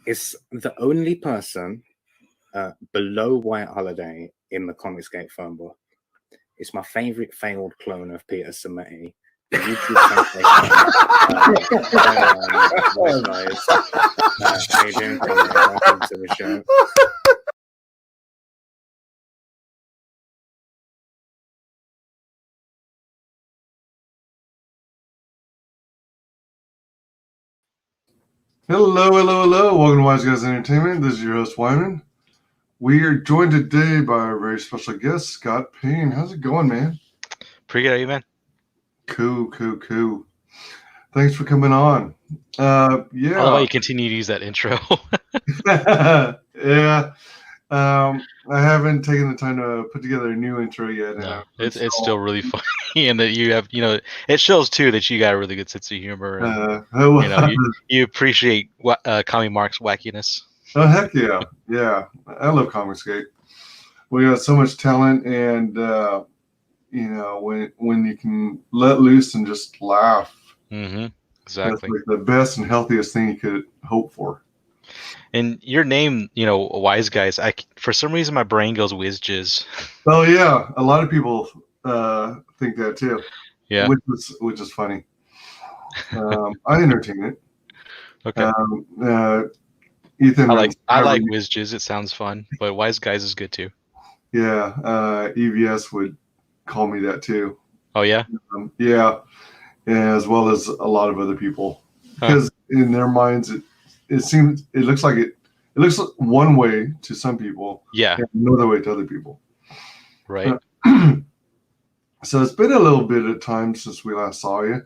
It's the only person below White Holiday in the Comicsgate phone book. It's my favorite failed clone of Peter Sammetti. The YouTube guys. How you doing, Conrad? Welcome to the show. Hello. Welcome to WyzGyzEntertainment. This is your host, Wyman. We are joined today by a very special guest, Scott Payne. How's it going, man? Pretty good, how you, man? Cool. Thanks for coming on. Yeah. I love how you continue to use that intro. Yeah. I haven't taken the time to put together a new intro yet. No, it's still really funny, and that you have, it shows too that you got a really good sense of humor. And, you appreciate Comic Mark's wackiness. Oh heck yeah, yeah! I love Comicsgate. We got so much talent, and when you can let loose and just laugh, exactly, that's like the best and healthiest thing you could hope for. And your name, WyzGyz, for some reason my brain goes WyzGyz. Oh yeah, a lot of people think that too. Yeah, which is funny. I entertain it. Okay. Ethan, I like WyzGyz. It sounds fun, but WyzGyz is good too. Yeah, EVS would call me that too. Oh yeah. Yeah, as well as a lot of other people, because in their minds it looks one way to some people, yeah, and another way to other people. Right. So it's been a little bit of time since we last saw you.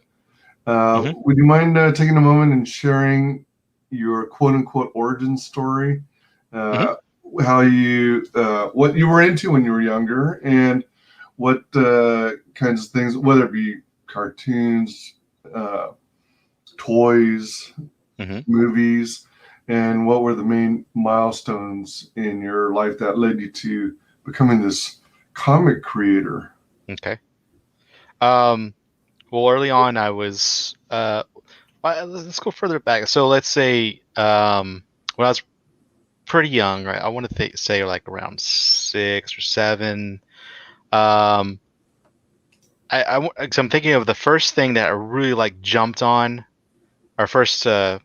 Would you mind taking a moment and sharing your quote-unquote origin story? How you, what you were into when you were younger, and what kinds of things, whether it be cartoons, toys, movies, and what were the main milestones in your life that led you to becoming this comic creator? Okay. Well, early on, I was. Let's go further back. So let's say when I was pretty young, right? I want to say like around 6 or 7. I'm thinking of the first thing that I really jumped on, our first, or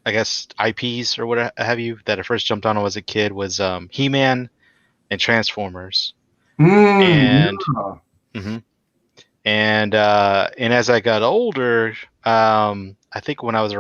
I guess IPs or what have you, that I first jumped on as a kid was He-Man and Transformers. And as I got older, I think when I was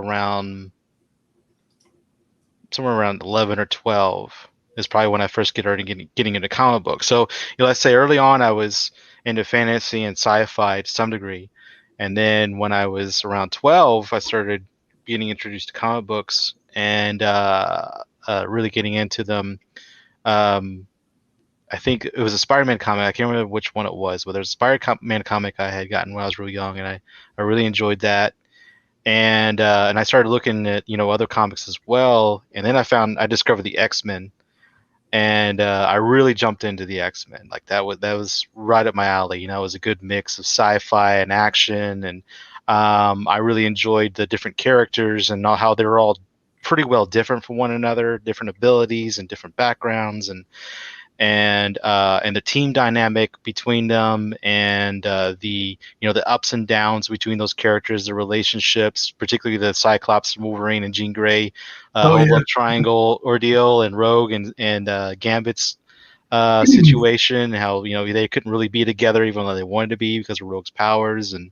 somewhere around 11 or 12 is probably when I first getting into comic books. So let's say early on I was into fantasy and sci-fi to some degree, and then when I was around 12, I started getting introduced to comic books and really getting into them. I think it was a Spider-Man comic. I can't remember which one it was, but there's a Spider-Man comic I had gotten when I was really young, and I really enjoyed that. And I started looking at other comics as well, and then I discovered the X-Men, and I really jumped into the X-Men. Like that was right up my alley. It was a good mix of sci-fi and action, and I really enjoyed the different characters and how they were all pretty well different from one another, different abilities and different backgrounds, and the team dynamic between them, and the ups and downs between those characters, the relationships, particularly the Cyclops, Wolverine, and Jean Grey whole love triangle ordeal, and Rogue and Gambit's situation, how they couldn't really be together even though they wanted to be because of Rogue's powers, and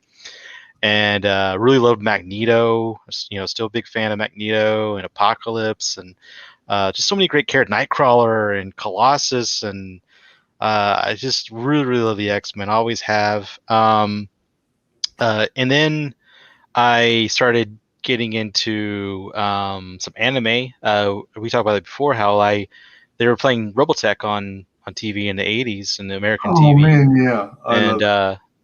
really loved Magneto. Still a big fan of Magneto and Apocalypse, and just so many great characters, Nightcrawler and Colossus, and I just really, really love the X-Men. I always have. And then I started getting into some anime. We talked about it before, how they were playing Robotech on TV in the 80s in the American TV. Oh man, yeah.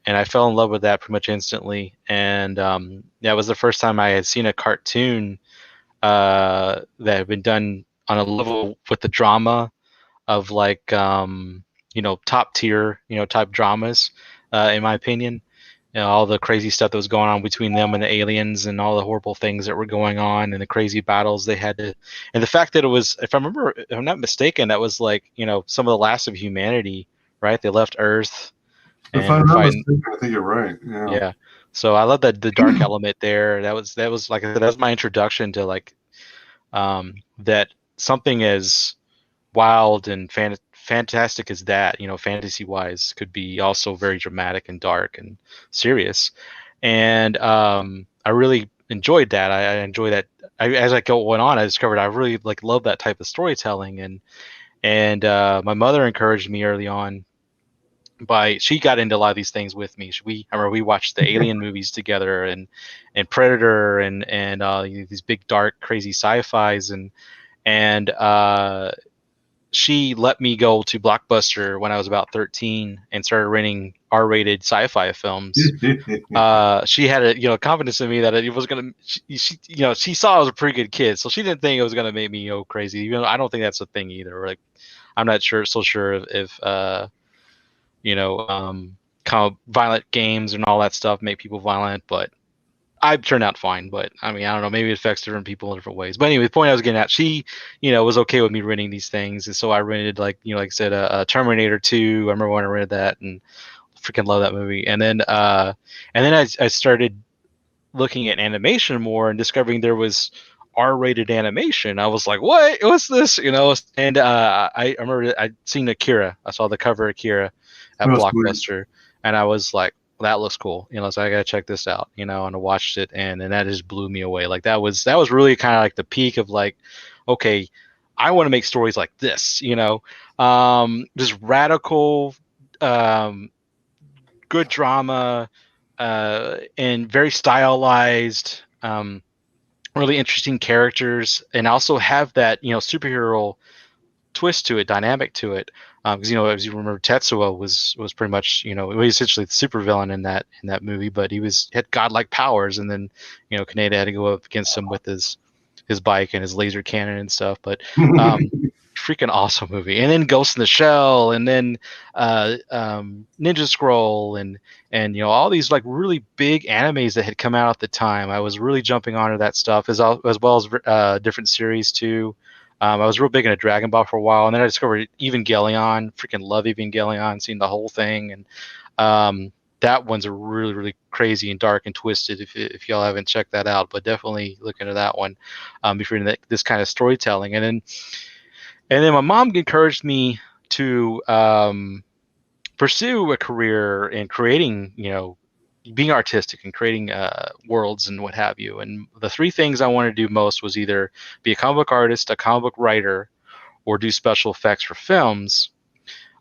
And I fell in love with that pretty much instantly. And that was the first time I had seen a cartoon that had been done on a level with the drama of top tier type dramas, in my opinion. you know, all the crazy stuff that was going on between them and the aliens, and all the horrible things that were going on, and the crazy battles they had to, and the fact that it was, if I'm not mistaken, that was like, you know, some of the last of humanity, right? They left Earth If and I'm were not fighting. mistaken, I think you're right. Yeah. Yeah. So I love that the dark element there. That was like I said, that was my introduction to like that something as wild and fantastic as that, you know, fantasy wise, could be also very dramatic and dark and serious. And I really enjoyed that. I enjoy that. As I went on, I discovered I really like love that type of storytelling. And my mother encouraged me early on, she got into a lot of these things with me. I remember we watched the Alien movies together, and Predator, and these big dark crazy sci-fis, and she let me go to Blockbuster when I was about 13 and started renting R-rated sci-fi films. She had a, you know, confidence in me that it was gonna. She you know, she saw I was a pretty good kid, so she didn't think it was gonna make me go crazy. Even though I don't think that's a thing either. Like, I'm not so sure if you know, kind of violent games and all that stuff make people violent, but I've turned out fine. But I mean, I don't know, maybe it affects different people in different ways. But anyway, the point I was getting at, she, you know, was okay with me renting these things, and so I rented, like, you know, like I said, a Terminator 2. I remember when I rented that, and freaking love that movie. And then I started looking at animation more and discovering there was R-rated animation. I was like, what? What's this? You know? And I remember I'd seen Akira. I saw the cover of Akira at Oh, sweet. Blockbuster, and I was like, well, that looks cool. You know, so I gotta check this out. You know, and I watched it, and that just blew me away. Like that was really kind of like the peak of like, okay, I want to make stories like this. You know, just radical, um, good drama, and very stylized. Really interesting characters, and also have that, you know, superhero twist to it, dynamic to it. Because, you know, as you remember, Tetsuo was pretty much, you know, he was essentially the supervillain in that movie, but he had godlike powers, and then, you know, Kaneda had to go up against him with his bike and his laser cannon and stuff. But freaking awesome movie. And then Ghost in the Shell, and then Ninja Scroll, and you know, all these like really big animes that had come out at the time. I was really jumping onto that stuff, as well as different series too. I was real big into Dragon Ball for a while, and then I discovered Evangelion. Freaking love Evangelion, seen the whole thing, and that one's a really, really crazy and dark and twisted. If y'all haven't checked that out, but definitely look into that one if you're into this kind of storytelling. And then my mom encouraged me to pursue a career in creating, you know, being artistic and creating worlds and what have you. And the three things I wanted to do most was either be a comic book artist, a comic book writer, or do special effects for films.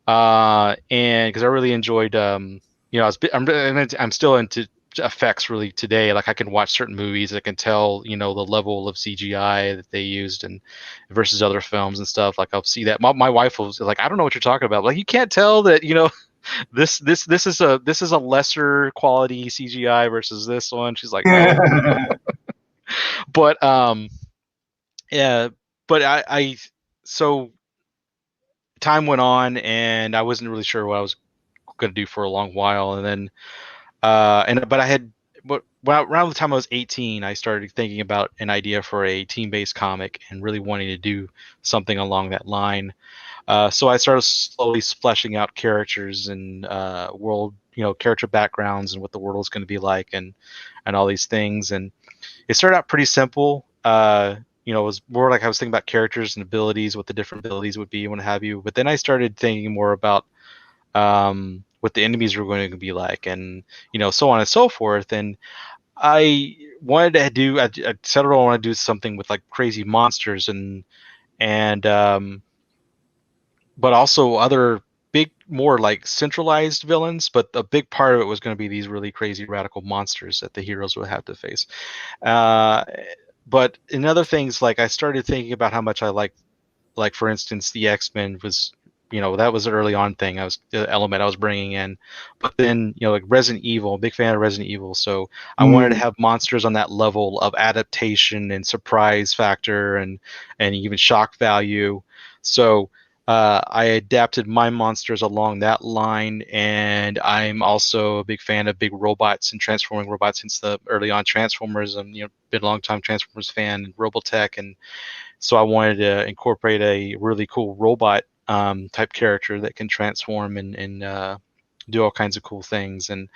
And because I really enjoyed, you know, I'm still into effects really today. Like I can watch certain movies, I can tell, you know, the level of CGI that they used and versus other films and stuff. Like I'll see that. My wife was like, I don't know what you're talking about. Like, you can't tell that, you know, this is a lesser quality CGI versus this one. She's like, no. But yeah, but I so time went on, and I wasn't really sure what I was going to do for a long while, and then but I had, but around the time I was 18, I started thinking about an idea for a team-based comic and really wanting to do something along that line. So I started slowly fleshing out characters and world, you know, character backgrounds and what the world is going to be like, and all these things. And it started out pretty simple. You know, it was more like I was thinking about characters and abilities, what the different abilities would be, and what have you. But then I started thinking more about what the enemies were going to be like, and, you know, so on and so forth. And I wanted to do, I settled on, I want to do something with like crazy monsters and but also other big, more like centralized villains. But a big part of it was going to be these really crazy radical monsters that the heroes would have to face. But in other things, like I started thinking about how much I like for instance, the X-Men was, you know, that was an early on thing. The element I was bringing in. But then, you know, like Resident Evil, big fan of Resident Evil. So I wanted to have monsters on that level of adaptation and surprise factor and even shock value. So I adapted my monsters along that line, and I'm also a big fan of big robots and transforming robots since the early on Transformers. I'm been a long time Transformers fan and Robotech, and so I wanted to incorporate a really cool robot type character that can transform and do all kinds of cool things. And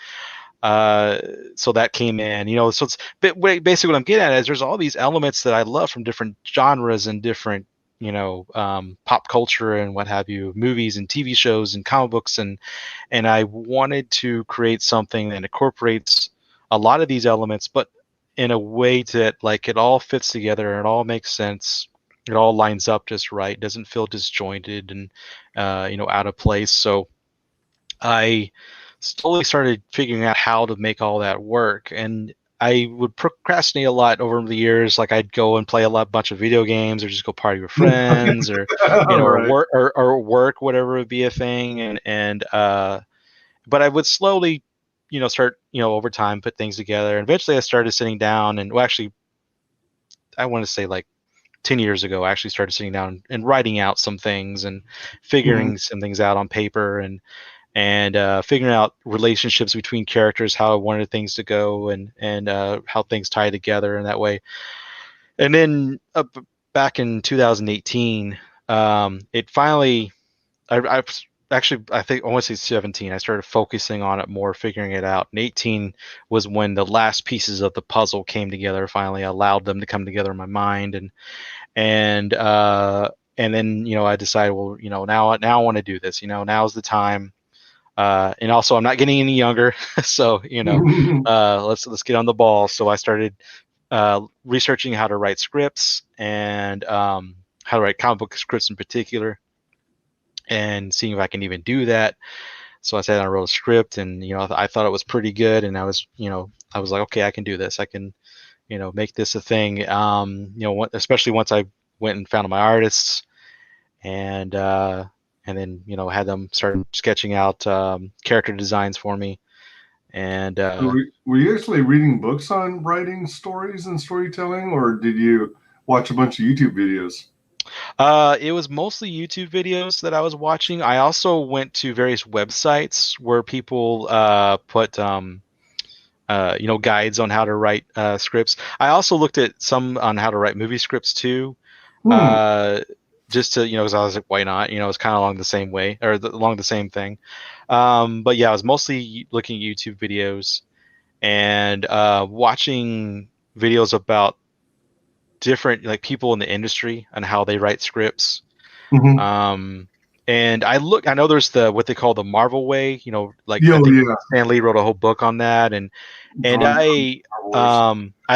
so that came in, so it's basically what I'm getting at is there's all these elements that I love from different genres and different, pop culture and what have you, movies and TV shows and comic books. And I wanted to create something that incorporates a lot of these elements, but in a way that like it all fits together and it all makes sense. It all lines up just right. Doesn't feel disjointed and, out of place. So I slowly started figuring out how to make all that work. And I would procrastinate a lot over the years. Like I'd go and play a bunch of video games or just go party with friends or, Right. or work, whatever would be a thing. But I would slowly, start, over time, put things together. And eventually I started sitting down and actually, I want to say like 10 years ago, I actually started sitting down and writing out some things and figuring some things out on paper and figuring out relationships between characters, how I wanted things to go and how things tie together in that way. And then back in 2018, it finally, I think I want to say 17, I started focusing on it more, figuring it out. And 18 was when the last pieces of the puzzle came together. Finally, I allowed them to come together in my mind. And then, I decided, well, now I want to do this, now's the time. And also I'm not getting any younger. So, let's get on the ball. So I started researching how to write scripts and how to write comic book scripts in particular and seeing if I can even do that. So I sat down and wrote a script and, I thought it was pretty good. And I was like, okay, I can do this. I can, make this a thing. Especially once I went and found my artists and then, had them start sketching out character designs for me. And were you actually reading books on writing stories and storytelling, or did you watch a bunch of YouTube videos? It was mostly YouTube videos that I was watching. I also went to various websites where people put guides on how to write scripts. I also looked at some on how to write movie scripts too. Just to, because I was like, why not? It's kind of along the same way or along the same thing. But yeah, I was mostly looking at YouTube videos and watching videos about different like people in the industry and how they write scripts. And I know there's what they call the Marvel way, like I think Stan Lee wrote a whole book on that. And I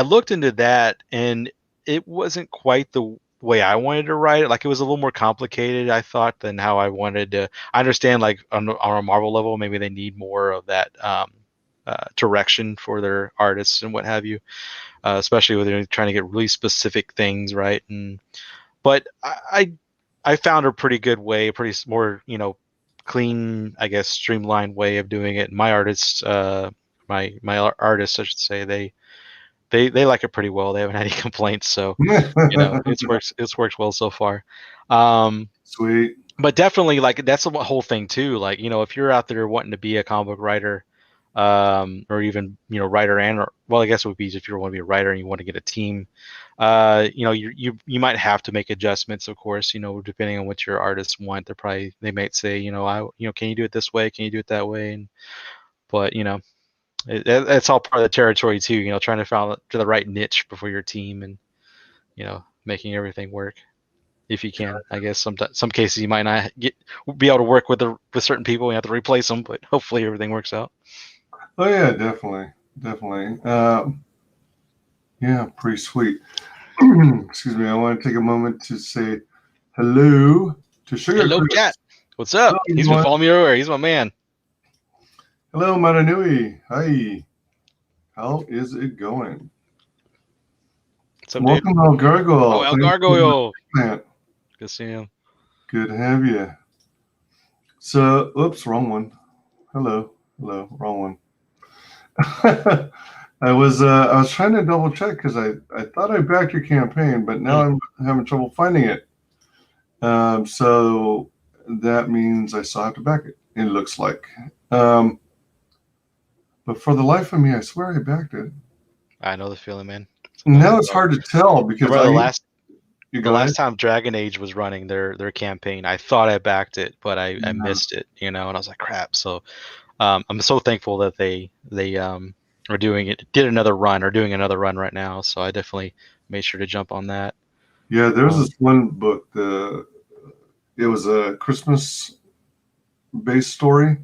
looked into that and it wasn't quite the way I wanted to write it. Like it was a little more complicated, I thought, than how I wanted to. I understand like on a Marvel level, maybe they need more of that direction for their artists and what have you, especially when they're trying to get really specific things right. But I found a pretty good way, a pretty more, clean, I guess, streamlined way of doing it. And my artists, my artists, I should say, they like it pretty well. They haven't had any complaints, so it's worked well so far. Sweet. But definitely, like that's the whole thing too. Like if you're out there wanting to be a comic book writer, or even writer well, I guess it would be if you want to be a writer and you want to get a team. You might have to make adjustments, of course. Depending on what your artists want, they might say, can you do it this way? Can you do it that way? But it's all part of the territory too. Trying to find the right niche before your team and making everything work if you can. I guess some cases you might not be able to work with certain people. You have to replace them, but hopefully everything works out. Oh yeah, definitely. Yeah, pretty sweet. Excuse me. I want to take a moment to say hello to Sugar. Hello, Chris. Cat. What's up? Hello, He's been following me everywhere. He's my man. Hello, Maranui. Hi. How is it going? What's up, Welcome, dude? El Gargoyle. Oh, El Gargoyle. Good to see you. Good to have you. So, oops, wrong one. Hello, wrong one. I was trying to double check because I thought I backed your campaign, but now I'm having trouble finding it. So that means I still have to back it. It looks like. But for the life of me, I swear I backed it. I know the feeling, man. Now it's hard to tell because the last time Dragon Age was running their campaign, I thought I backed it, but I missed it, and I was like, crap. So I'm so thankful that they are doing another run right now. So I definitely made sure to jump on that. Yeah, there was this one book. It was a Christmas-based story.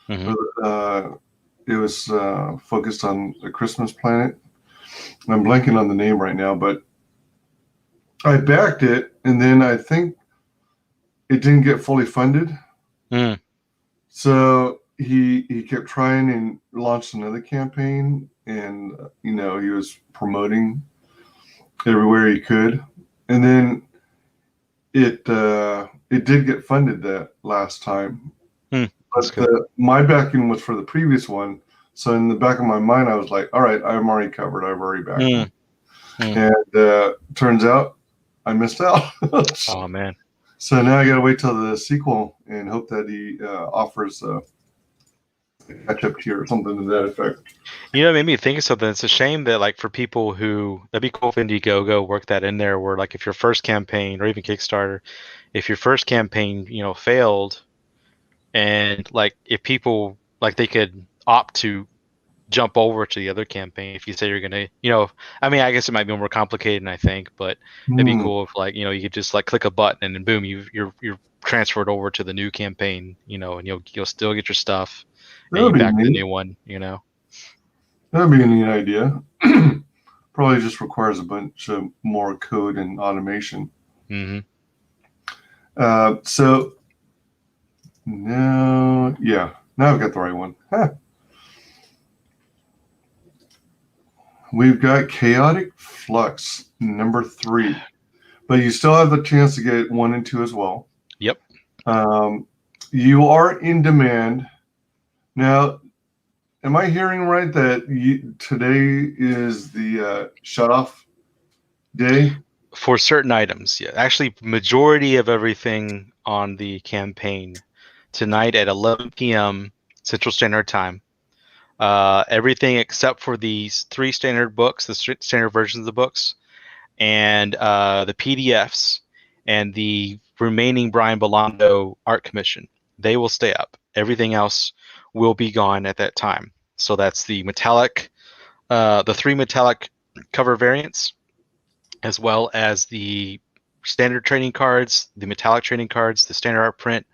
Mm-hmm. It was focused on a Christmas planet. I'm blanking on the name right now, but I backed it, and then I think it didn't get fully funded. Mm. So he kept trying and launched another campaign, and he was promoting everywhere he could, and then it did get funded that last time. But my backing was for the previous one, so in the back of my mind I was like, all right, I'm already covered, I've already backed it. And turns out I missed out. Oh man. So now I gotta wait till the sequel and hope that he offers a catch-up tier or something to that effect. It made me think of something. It's a shame that, like, for people that'd be cool if Indiegogo worked that in there, where, like, if your first campaign or even Kickstarter, if your first campaign, failed, and, like, if people, like, they could opt to jump over to the other campaign if you say you're gonna, I mean, I guess it might be more complicated than I think, but it'd be cool if, like, you could just, like, click a button and then boom, you're transferred over to the new campaign, and you'll still get your stuff. And you back the new one, That'd be a neat idea. Probably just requires a bunch of more code and automation. Mm-hmm. So now I've got the right one. Huh. We've got Chaotic Flux number 3, but you still have the chance to get 1 and 2 as well. Yep. You are in demand. Now, am I hearing right that today is the shut-off day? For certain items, yeah. Actually, majority of everything on the campaign tonight at 11 p.m. Central Standard Time. Everything except for these 3 standard books, the standard versions of the books, and the PDFs, and the remaining Brian Bolando art commission. They will stay up. Everything else will be gone at that time. So that's the metallic, the 3 metallic cover variants, as well as the standard trading cards, the metallic trading cards, the standard art print,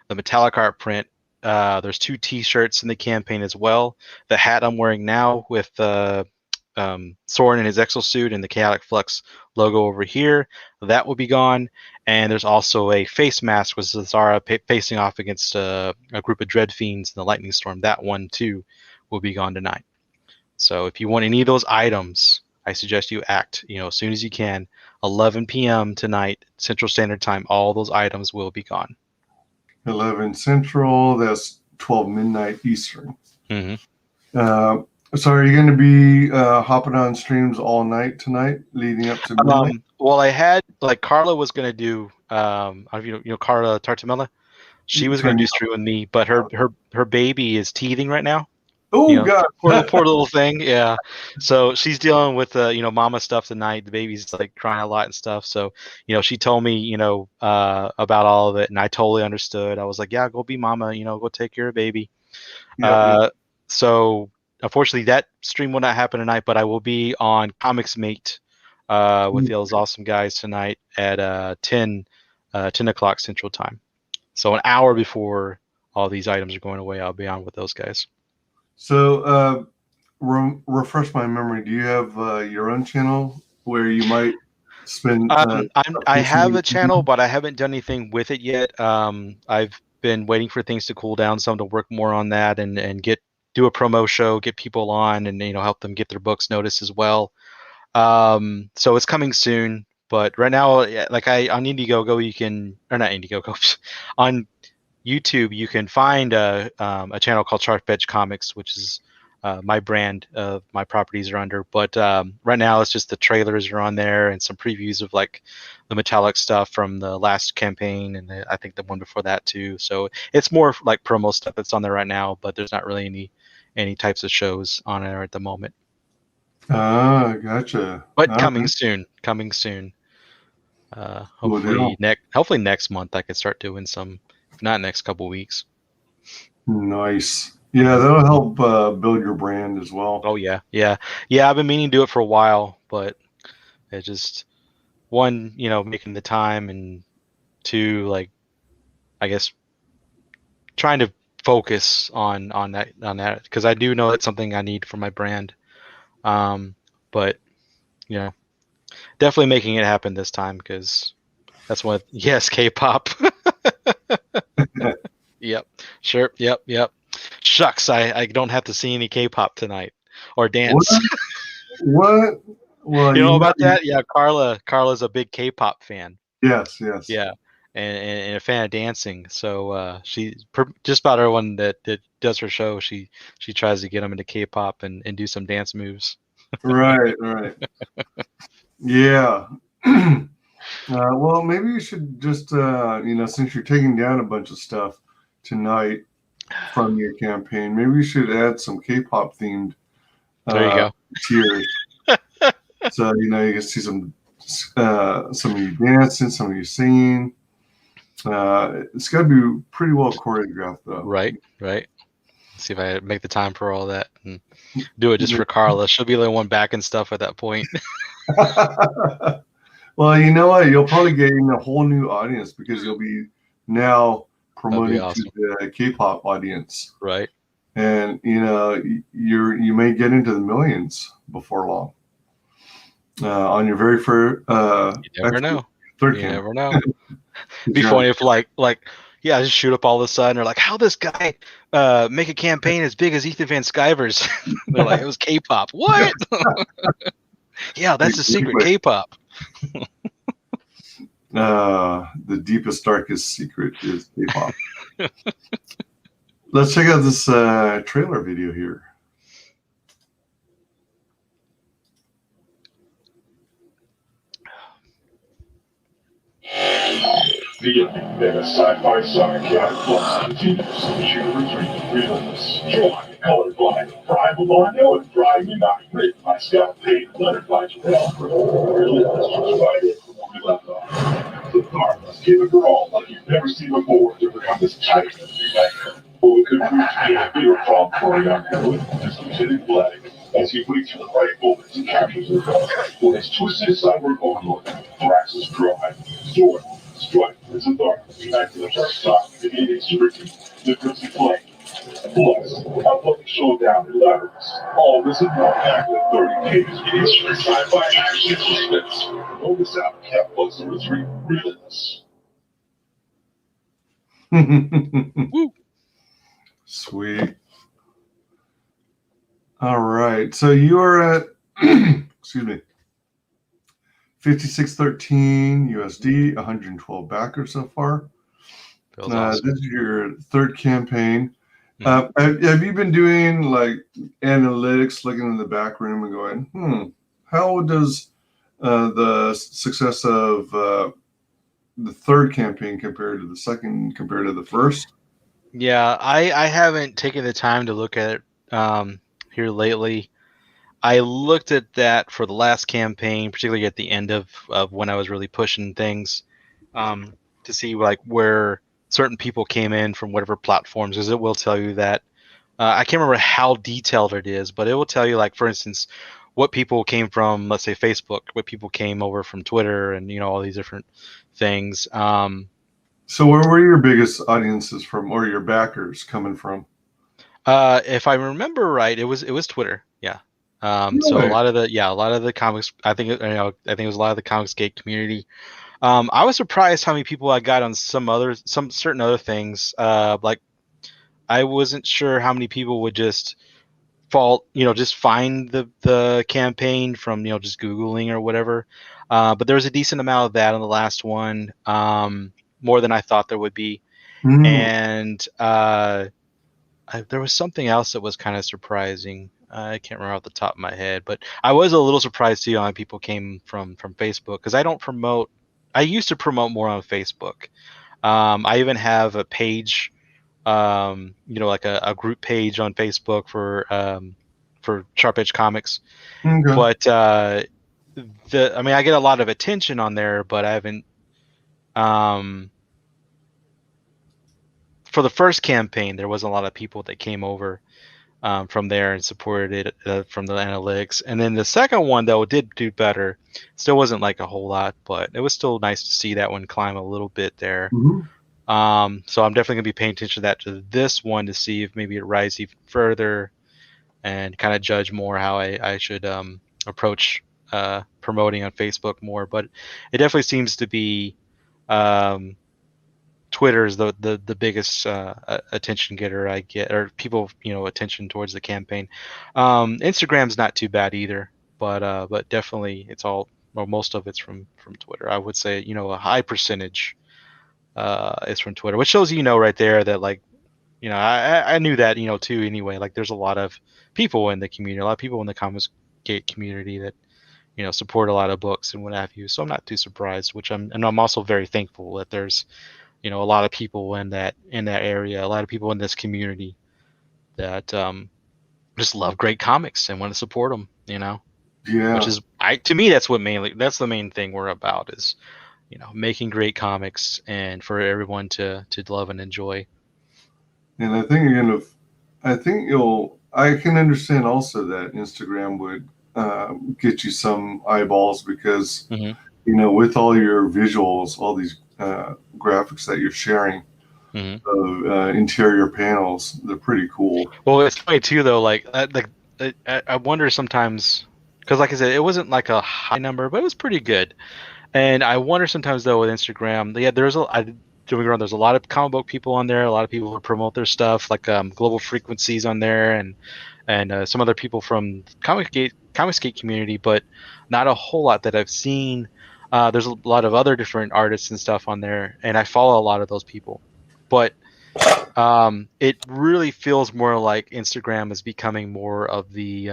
the metallic art print. There's 2 T-shirts in the campaign as well. The hat I'm wearing now with Soren in his exosuit and the Chaotic Flux logo over here, that will be gone. And there's also a face mask with Zara facing off against a group of Dread Fiends in the Lightning Storm. That one too will be gone tonight. So if you want any of those items, I suggest you act, as soon as you can. 11 p.m. tonight, Central Standard Time, all those items will be gone. 11 Central, that's 12 midnight Eastern. Mm-hmm. So are you going to be hopping on streams all night tonight, leading up to midnight? Well, I had, like, Carla was going to do, Carla Tartamella. She was going to do stream with me, but her baby is teething right now. Oh, God. Poor little thing. Yeah. So she's dealing with, mama stuff tonight. The baby's, like, crying a lot and stuff. So, she told me, about all of it, and I totally understood. I was like, yeah, go be mama, go take care of baby. So unfortunately that stream will not happen tonight, but I will be on Comics Mate with those awesome guys tonight at 10 o'clock Central Time. So an hour before all these items are going away, I'll be on with those guys. So refresh my memory. Do you have your own channel where you might spend? I have a channel, but I haven't done anything with it yet. I've been waiting for things to cool down some to work more on that and do a promo show, get people on, and help them get their books noticed as well. So it's coming soon, but right now, like on Indiegogo, you can, or not Indiegogo, on YouTube, you can find a channel called Sharp Edge Comics, which is my brand of my properties are under. But right now it's just the trailers are on there and some previews of like the metallic stuff from the last campaign and I think the one before that too. So it's more like promo stuff that's on there right now, but there's not really any types of shows on there at the moment. Ah, gotcha. But coming soon. Hopefully next month I could start doing some, if not next couple weeks. Nice. Yeah, that'll help build your brand as well. Oh yeah. I've been meaning to do it for a while, but it just, one, making the time, and two, like, I guess trying to focus on that because I do know it's something I need for my brand. But definitely making it happen this time because that's what. Yes, K-pop. Yep. Sure. Yep. Shucks, I don't have to see any K-pop tonight or dance. What? Well, you know about that? Yeah, Carla's a big K-pop fan. Yes. Yeah, and a fan of dancing. So she just about everyone that does her show, she tries to get them into K-pop and do some dance moves. Right. Yeah. Well, maybe you should just, since you're taking down a bunch of stuff tonight from your campaign, maybe you should add some K-pop themed there you go. tiers. So, you can see some of you dancing, some of you singing. It's got to be pretty well choreographed, though. Right. See if I make the time for all that and do it just for Carla. She'll be the one backing stuff at that point. Well, you know what? You'll probably gain a whole new audience because you'll be now promoting awesome. to the K-pop audience. Right. And, you may get into the millions before long. On your very first you never know. Third you campaign. never know. It'd be funny if just shoot up all of a sudden. They're like, how this guy make a campaign as big as Ethan Van Sciver's? They're like, it was K-pop. What? Yeah, that's the secret, K-pop. The deepest, darkest secret is K-pop. Let's check out this trailer video here. The epic mega sci-fi saga Flux continues in June retreat Relentless. Join Colorblind, Brian Bolando, and Brian Unite, written by Scott Payne, lettered by Relentless was right in from where we left off. The Parler must give it her all like you've never seen before to become this titan of humanity. But it could prove to be a bigger problem for a young heroine, just Lieutenant Black, as he waits for the right moment to capture the gun. When his twisted cyber overlord, Thrax's drive, Sword, Strike, his authority, united with our stock, and it is written, the Crimson Flame. Plus, a public showdown in Letters. All this and more active 30 pages in history, sci-fi action suspense. Don't miss out. Cap Flux number 3, Relentless. Sweet. All right. So you are at, excuse me, 5613 USD, 112 backers so far. Awesome. This is your third campaign. Have you been doing like analytics, looking in the back room and going, how does the success of the third campaign compare to the second, compared to the first? Yeah, I haven't taken the time to look at it here lately. I looked at that for the last campaign, particularly at the end of when I was really pushing things to see like where certain people came in from whatever platforms, because it will tell you that. I can't remember how detailed it is, but it will tell you, like, for instance, what people came from, let's say Facebook, what people came over from Twitter, and all these different things. So where were your biggest audiences from, or your backers coming from? If I remember right, it was Twitter. Yeah. So a lot of the comics, I think it was a lot of the Comicsgate community. I was surprised how many people I got on some certain other things. Like, I wasn't sure how many people would just just find the campaign from just Googling or whatever. But there was a decent amount of that on the last one, more than I thought there would be. And there was something else that was kind of surprising. I can't remember off the top of my head, but I was a little surprised too on people came from Facebook, because I don't promote. I used to promote more on Facebook. I even have a page, like a group page on Facebook for Sharp Edge Comics. Okay. But I get a lot of attention on there, but I haven't. For the first campaign, there wasn't a lot of people that came over from there and supported it from the analytics. And then the second one, though, did do better. Still wasn't like a whole lot, but it was still nice to see that one climb a little bit there. Mm-hmm. So I'm definitely going to be paying attention to this one to see if maybe it rises even further and kind of judge more how I should approach promoting on Facebook more. But it definitely seems to be Twitter is the biggest attention getter I get, or people attention towards the campaign. Instagram's not too bad either, but definitely most of it's from Twitter. I would say a high percentage is from Twitter, which shows right there that I knew that too anyway. Like there's a lot of people in the community, a lot of people in the Comicsgate community that support a lot of books and what have you. So I'm not too surprised, and I'm also very thankful that there's a lot of people in that area, a lot of people in this community that just love great comics and want to support them. Yeah. Which is to me that's the main thing we're about is making great comics and for everyone to love and enjoy. And I think I can understand also that Instagram would get you some eyeballs because with all your visuals, all these graphics that you're sharing of interior panels, they're pretty cool. Well, it's funny too, though. I wonder sometimes, because like I said, it wasn't like a high number, but it was pretty good. And I wonder sometimes though with Instagram, there's a lot of comic book people on there, a lot of people who promote their stuff, like Global Frequencies on there, and some other people from Comicsgate community, but not a whole lot that I've seen. There's a lot of other different artists and stuff on there, and I follow a lot of those people. But it really feels more like Instagram is becoming more of the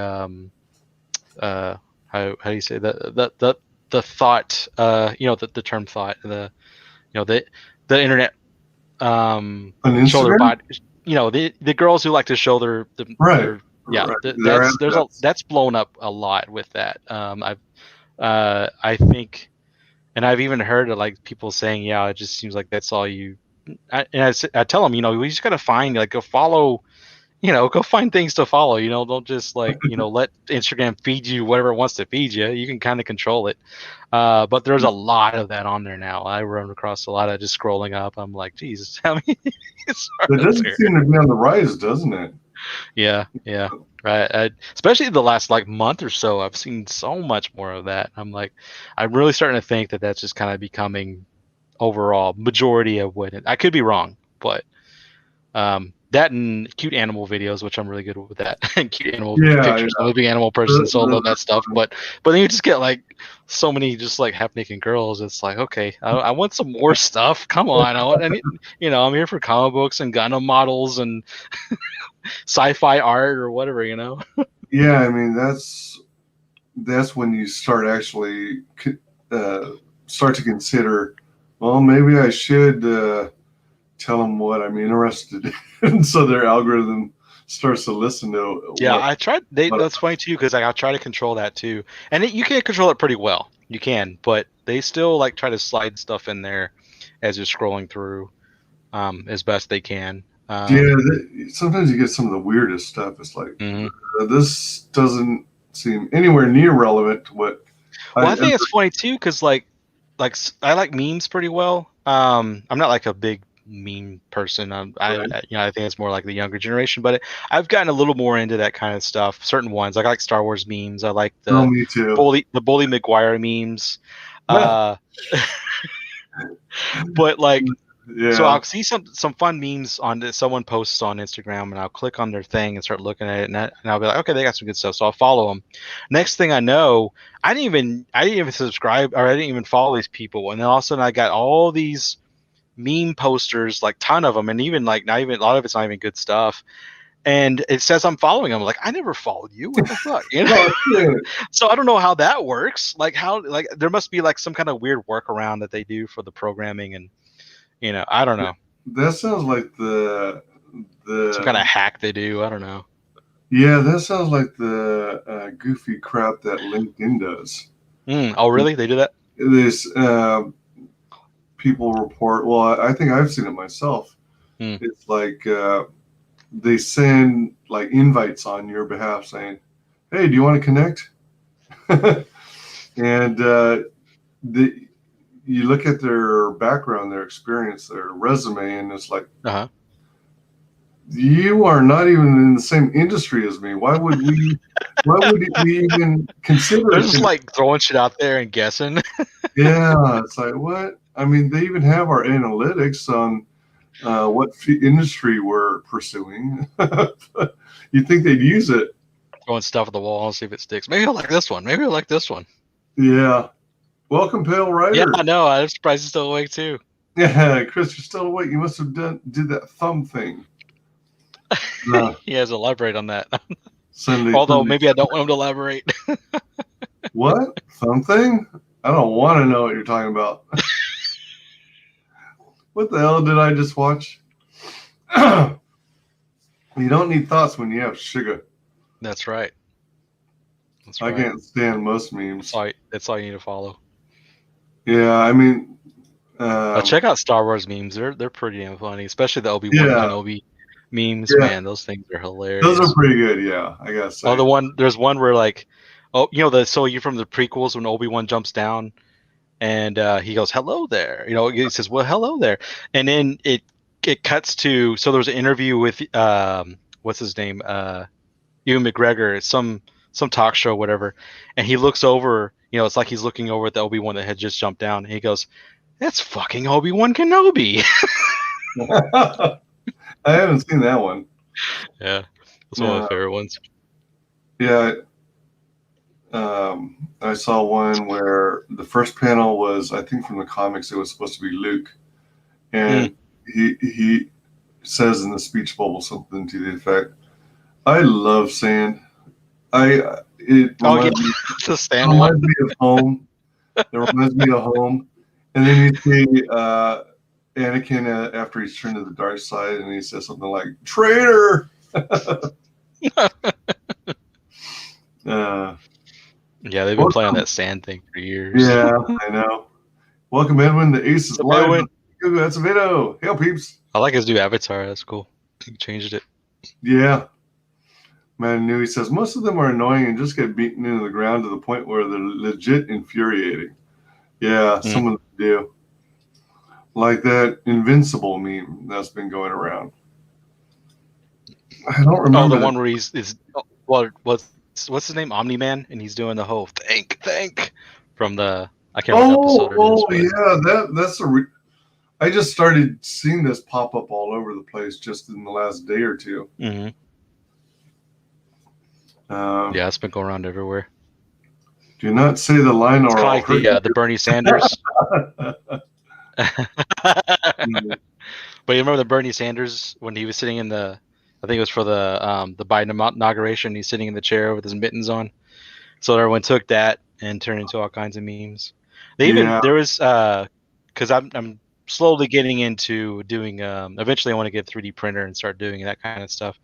how do you say the thought, the term thought, the internet show their body, the girls who like to show their right. That's blown up a lot with that. I think, and I've even heard of like people saying, it just seems like that's all you. I tell them, we just gotta find go follow. Go find things to follow. Don't just let Instagram feed you whatever it wants to feed you. You can kind of control it. But there's a lot of that on there now. I run across a lot of just scrolling up. I'm like, Jesus, how many? It doesn't seem to be on the rise, doesn't it? Yeah. Right. Especially the last month or so, I've seen so much more of that. I'm really starting to think that that's just kind of becoming overall majority of what I could be wrong, but that and cute animal videos, which I'm really good with that. Cute animal pictures. I'm a big animal person, so I love that stuff. But then you just get so many just half naked girls. It's okay, I want some more stuff. Come on, I'm here for comic books and Gundam models and sci-fi art or whatever. Yeah, I mean that's when you start actually start to consider. Well, maybe I should tell them what I'm interested in, so their algorithm starts to listen to. I tried. That's funny too, because I'll try to control that too, and you can control it pretty well. You can, but they still try to slide stuff in there as you're scrolling through, as best they can. Sometimes you get some of the weirdest stuff. It's this doesn't seem anywhere near relevant to what. I think it's funny too, because I like memes pretty well. I'm not a big meme person. I think it's more like the younger generation, but I've gotten a little more into that kind of stuff. Certain ones, I like Star Wars memes. I like me too. Bully McGuire memes. But so I'll see some fun memes on that someone posts on Instagram, and I'll click on their thing and start looking at it, and I'll be like, okay, they got some good stuff, so I'll follow them. Next thing I know, I didn't even subscribe, or I didn't even follow these people, and then all of a sudden I got all these meme posters, ton of them, and even not even a lot of it's not even good stuff, and it says I'm following him. I'm like, I never followed you. What the fuck? You know? Oh, yeah. So I don't know how that works. Like there must be like some kind of weird workaround that they do for the programming, and I don't know. That sounds like Some kind of hack they do. I don't know. Yeah, that sounds like the goofy crap that LinkedIn does. Oh, really? They do that? This people report. Well, I think I've seen it myself. It's like they send like invites on your behalf saying, "Hey, do you want to connect?" And you look at their background, their experience, their resume, and it's like, you are not even in the same industry as me. Why would we even consider? They're just like throwing shit out there and guessing. Yeah, it's like, what? I mean, they even have our analytics on what industry we're pursuing. You'd think they'd use it. Throwing stuff at the wall and see if it sticks. Maybe I'll like this one. Maybe I'll like this one. Yeah. Welcome, Pale Rider. Yeah, I know. I'm surprised he's still awake too. Yeah, Chris, you're still awake. You must have did that thumb thing. He has to elaborate on that. Sunday. Although maybe I don't want him to elaborate. What? Thumb thing? I don't want to know what you're talking about. What the hell did I just watch? You don't need thoughts when you have sugar. That's right. I can't stand most memes. That's all you need to follow. Yeah, I mean, check out Star Wars memes. They're pretty damn funny, especially the Obi-Wan Kenobi memes. Yeah. Man, those things are hilarious. Those are pretty good. Yeah, I gotta say. Oh, there's one where like, so you're from the prequels when Obi-Wan jumps down, and he goes, "Hello there." He says, "Well, hello there," and then it cuts to there was an interview with what's his name, Ewan McGregor, some talk show, whatever, and he looks over. It's like he's looking over at the Obi-Wan that had just jumped down, and he goes, "That's fucking Obi-Wan Kenobi." I haven't seen that one. Yeah, that's one of my favorite ones. Yeah, I saw one where the first panel was, I think from the comics, it was supposed to be Luke, and he says in the speech bubble something to the effect, "I love sand. It reminds me of home. It reminds me of home." And then you see Anakin after he's turned to the dark side, and he says something like "traitor." Yeah, they've been playing that sand thing for years. Yeah, I know. Welcome, Edwin. The Ace is live. That's a video. Hail, peeps. I like his new avatar. That's cool. He changed it. Yeah. Man, he says most of them are annoying and just get beaten into the ground to the point where they're legit infuriating. Yeah, some of them do. Like that Invincible meme that's been going around. I don't remember. Oh, the one where what's his name? Omni-Man, and he's doing the whole thank from the I can't remember what episode it is. Yeah, that's I just started seeing this pop up all over the place just in the last day or two. Mm-hmm. Yeah, it's been going around everywhere. Do not say the line or I'll hurt you. The Bernie Sanders. But you remember the Bernie Sanders when he was sitting in I think it was for the Biden inauguration. He's sitting in the chair with his mittens on. So everyone took that and turned into all kinds of memes. There was because I'm slowly getting into doing. Eventually, I want to get a 3D printer and start doing that kind of stuff.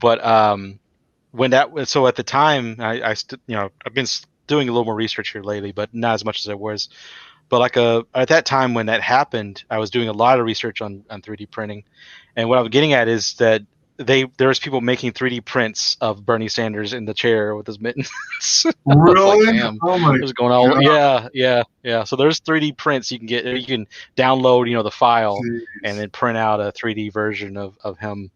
But when at the time, I've been doing a little more research here lately, but not as much as I was. But at that time when that happened, I was doing a lot of research on 3D printing, and what I'm getting at is that there's people making 3D prints of Bernie Sanders in the chair with his mittens. Really? Like, damn, oh my God. Going all, yeah. So there's 3D prints you can get. You can download, the file. Jeez. And then print out a 3D version of him.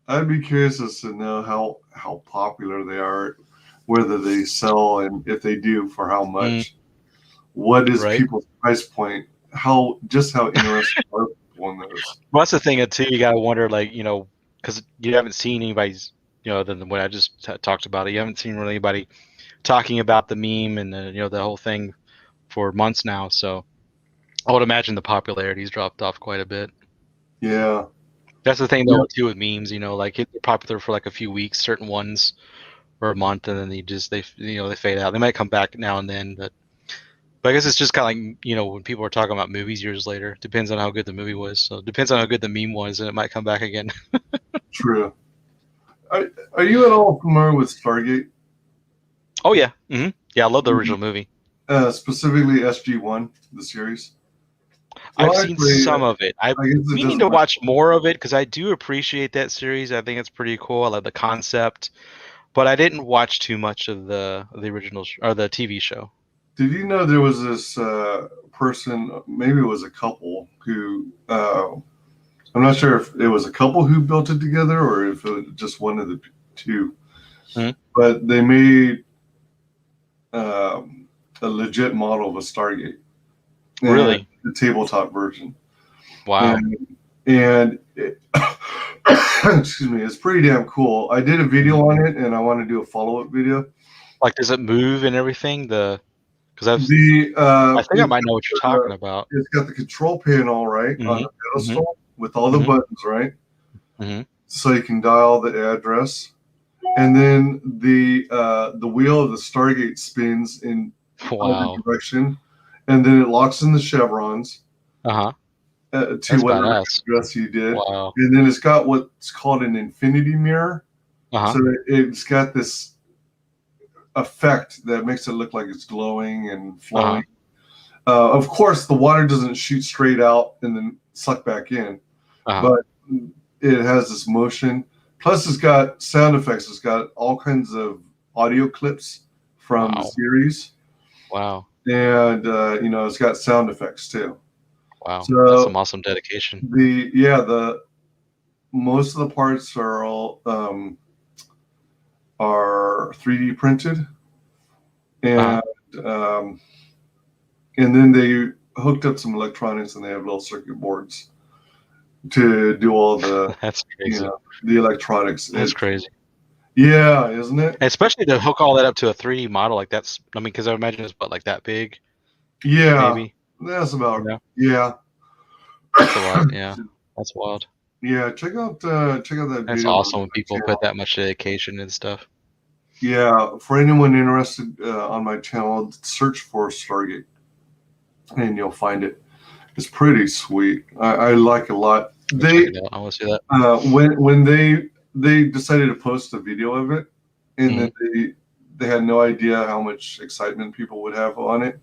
I'd be curious as to know how popular they are, whether they sell, and if they do, for how much. What is people's price point? How interesting are people in those? Well, that's the thing too. You gotta wonder, because you haven't seen anybody's, other than what I just talked about. You haven't seen really anybody talking about the meme and the whole thing for months now. So I would imagine the popularity's dropped off quite a bit. Yeah. That's the thing though too with memes. You know, like they're popular for like a few weeks, certain ones, or a month, and then they fade out. They might come back now and then, but I guess it's just kind of like, you know, when people are talking about movies years later, depends on how good the movie was. So it depends on how good the meme was, and it might come back again. True. Are you at all familiar with Stargate? Oh yeah, yeah, I love the original movie. Specifically SG-1, the series. I've Well, seen actually, some of it. I'm I guess it meaning doesn't to matter. watch more of it because I do appreciate that series. I think it's pretty cool. I like the concept, but I didn't watch too much of the original or the TV show. Did you know there was this person, maybe it was a couple, who, I'm not sure if it was a couple who built it together or if it was just one of the two, but they made a legit model of a Stargate. Really? The tabletop version. Wow. And it, excuse me, it's pretty damn cool. I did a video on it, and I want to do a follow-up video. Like, does it move and everything? I think I might know what you're talking about. It's got the control panel right on the pedestal with all the buttons, right? So you can dial the address, and then the wheel of the Stargate spins in either direction, and then it locks in the chevrons. To whatever address you did. Wow. And then it's got what's called an infinity mirror. So it's got this effect that makes it look like it's glowing and flowing. Of course, the water doesn't shoot straight out and then suck back in, but it has this motion. Plus, it's got sound effects. It's got all kinds of audio clips from the series. Wow. And, it's got sound effects too. Wow, so that's some awesome dedication. The most of the parts are all are 3D printed, and then they hooked up some electronics, and they have little circuit boards to do all the that's crazy. The electronics. That's crazy. Yeah, isn't it? Especially to hook all that up to a 3D model like that's. I mean, because I imagine it's about like that big. Yeah. Maybe. That's about That's a lot. Yeah, that's wild. Yeah, check out that video. That's awesome when people put that much dedication and stuff. Yeah, for anyone interested on my channel, search for Stargate, and you'll find it. It's pretty sweet. I like it a lot. I want to see that. When they decided to post a video of it, and then they had no idea how much excitement people would have on it.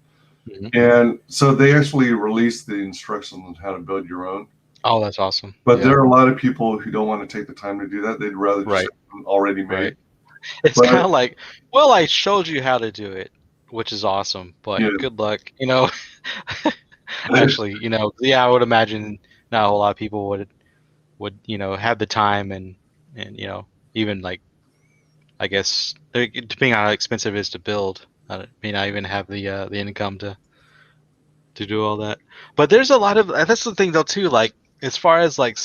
And so they actually released the instructions on how to build your own. Oh, that's awesome. But there are a lot of people who don't want to take the time to do that. They'd rather just have them already made. It's kind of like, well, I showed you how to do it, which is awesome, but good luck. Actually, I would imagine not a whole lot of people would have the time and even like, I guess depending on how expensive it is to build, may not even have the income to do all that. But there's a lot of that's the thing though too. Like as far as like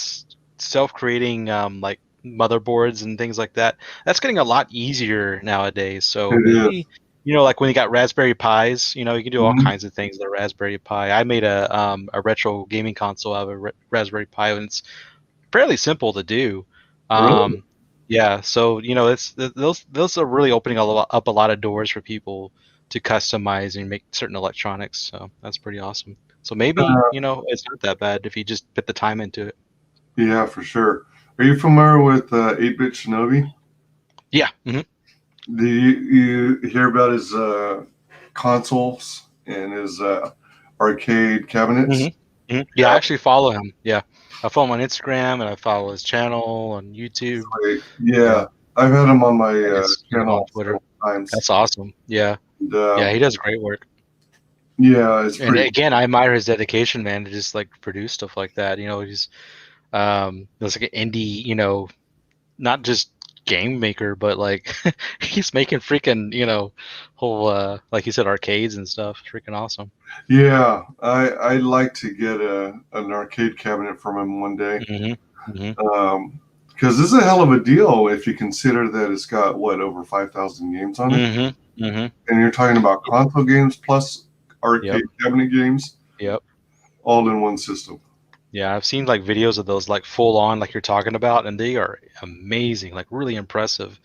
self-creating like motherboards and things like that, that's getting a lot easier nowadays. So maybe like when you got Raspberry Pis, you can do all kinds of things with a Raspberry Pi. I made a retro gaming console out of a Raspberry Pi, and it's fairly simple to do. Really? Yeah, so those are really opening up a lot of doors for people to customize and make certain electronics. So that's pretty awesome. So maybe it's not that bad if you just put the time into it. Yeah, for sure. Are you familiar with 8-Bit Shinobi? Yeah. Do you hear about his consoles and his arcade cabinets? Yeah, I actually follow him. Yeah, I follow him on Instagram and I follow his channel on YouTube. Yeah, I've had him on my channel on Twitter. Times. That's awesome. Yeah, yeah, he does great work. Yeah, it's and again, I admire his dedication, man, to just like produce stuff like that. He's it's like an indie, not just game maker, but like he's making freaking whole like you said, arcades and stuff. Freaking awesome. Yeah, I'd like to get an arcade cabinet from him one day. Because this is a hell of a deal if you consider that it's got over 5,000 games on it. And you're talking about console games plus arcade cabinet games. Yep. All in one system. Yeah, I've seen like videos of those like full on like you're talking about, and they are amazing, like really impressive.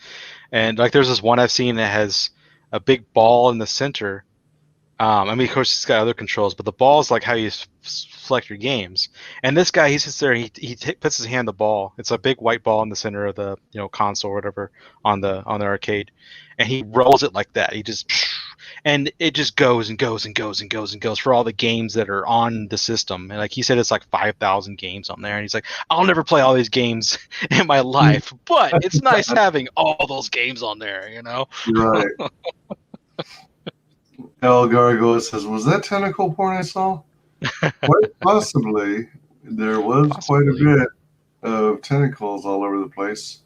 And like there's this one I've seen that has a big ball in the center. I mean, of course, it's got other controls, but the ball is like how you select your games. And this guy, he sits there, puts his hand on the ball. It's a big white ball in the center of the console or whatever on the arcade, and he rolls it like that. He just and it just goes and goes and goes and goes and goes for all the games that are on the system. And like he said, it's like 5,000 games on there. And he's like, I'll never play all these games in my life, but it's nice having all those games on there, you know? Right. El Gargoyle says, was that tentacle porn I saw? Quite possibly. There was quite a bit of tentacles all over the place.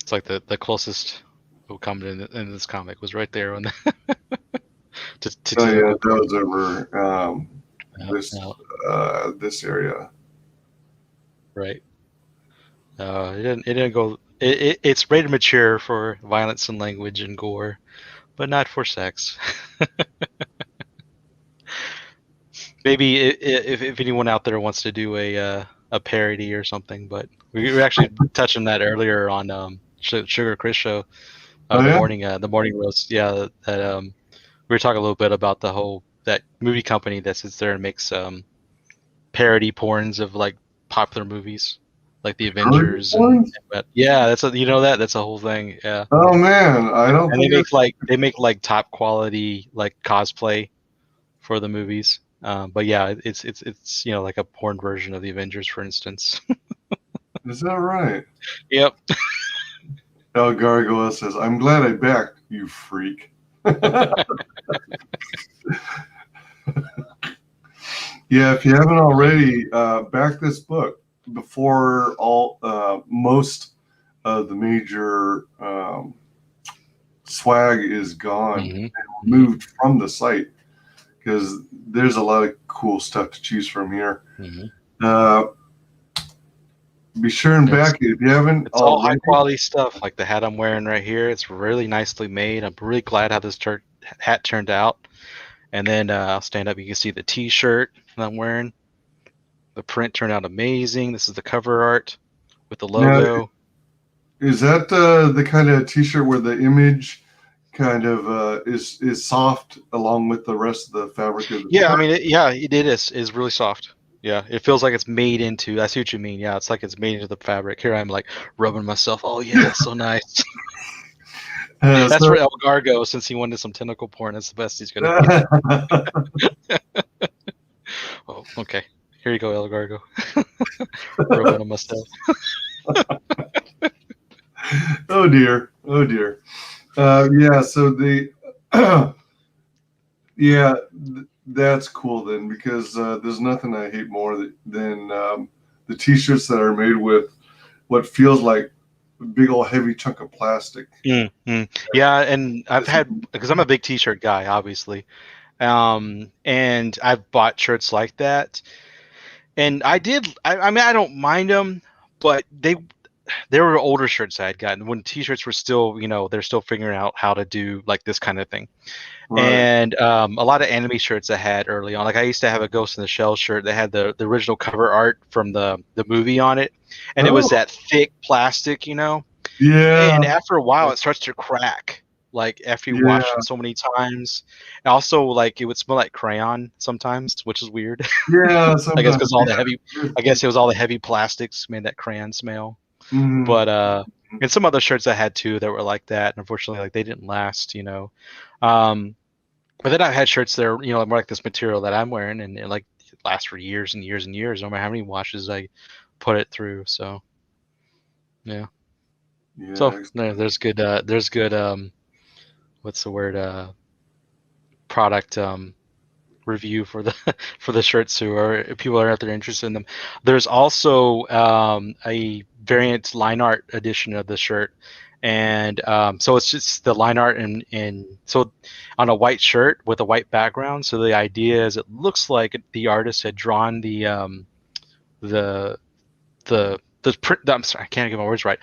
It's like the closest who come in this comic was right there on the yeah, that was over this area. Right. It didn't go. It's rated mature for violence and language and gore, but not for sex. Maybe if anyone out there wants to do a parody or something, but we were actually touching that earlier on Sugar Chris show, the morning roast. Yeah, that we were talking a little bit about that movie company that sits there and makes parody porns of like popular movies, like the Avengers. Yeah, that's that's a whole thing. Yeah. Oh man, I don't. And they make like top quality like cosplay for the movies. But yeah, it's like a porn version of the Avengers, for instance. Is that right? Yep. El Gargoyle says, I'm glad I backed you, freak. Yeah, if you haven't already, back this book before most of the major swag is gone and removed from the site, because there's a lot of cool stuff to choose from here. Be sure and back it if you haven't. It's all high quality stuff, like the hat I'm wearing right here. It's really nicely made. I'm really glad how this hat turned out. And then I'll stand up. You can see the T-shirt that I'm wearing. The print turned out amazing. This is the cover art with the logo. Now, is that the kind of T-shirt where the image kind of is soft along with the rest of the fabric of the Yeah, shirt? I mean, it is really soft. Yeah, it feels like it's made into. I see what you mean. Yeah, it's like it's made into the fabric. Here I'm like rubbing myself. Oh yeah, that's so nice. That's for El Gargo, since he wanted some tentacle porn. That's the best he's gonna get. Oh, okay. Here you go, El Gargo. Rubbing on myself. Oh dear. Oh dear. Yeah. So that's cool then, because there's nothing I hate more than the T-shirts that are made with what feels like a big old heavy chunk of plastic. Yeah, and I've had, because I'm a big T-shirt guy, obviously, and I've bought shirts like that, and I mean, I don't mind them, but they were older shirts I had gotten when T-shirts were still, they're still figuring out how to do like this kind of thing. Right. And a lot of anime shirts I had early on, like I used to have a Ghost in the Shell shirt that had the original cover art from the movie on it, and it was that thick plastic, Yeah. And after a while, it starts to crack, like after you wash it so many times. And also, like it would smell like crayon sometimes, which is weird. Yeah, I guess because it was all the heavy plastics made that crayon smell. Mm-hmm. But and some other shirts I had too that were like that, and unfortunately, like they didn't last, But then I've had shirts that are, more like this material that I'm wearing, and it like lasts for years and years and years, no matter how many washes I put it through. So, yeah. So there's good what's the word? Product review for the shirts if people are out there interested in them. There's also a variant line art edition of the shirt, and so it's just the line art and so on a white shirt with a white background. So the idea is it looks like the artist had drawn the print. I'm sorry, I can't get my words right.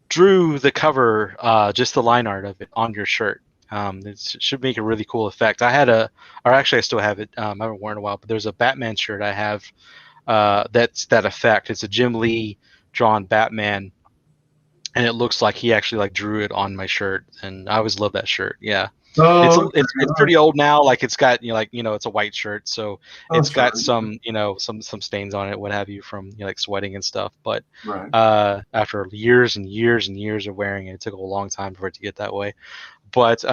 Drew the cover, just the line art of it on your shirt. It should make a really cool effect. I had or actually I still have it. I haven't worn it in a while, but there's a Batman shirt I have that's that effect. It's a Jim Lee drawn Batman, and it looks like he actually like drew it on my shirt, and I always love that shirt. Yeah. Oh, okay. It's pretty old now. Like it's got it's a white shirt, so Oh, it's got sorry. some stains on it, what have you, from like sweating and stuff. But Right. after years and years and years of wearing it, it took a long time for it to get that way. But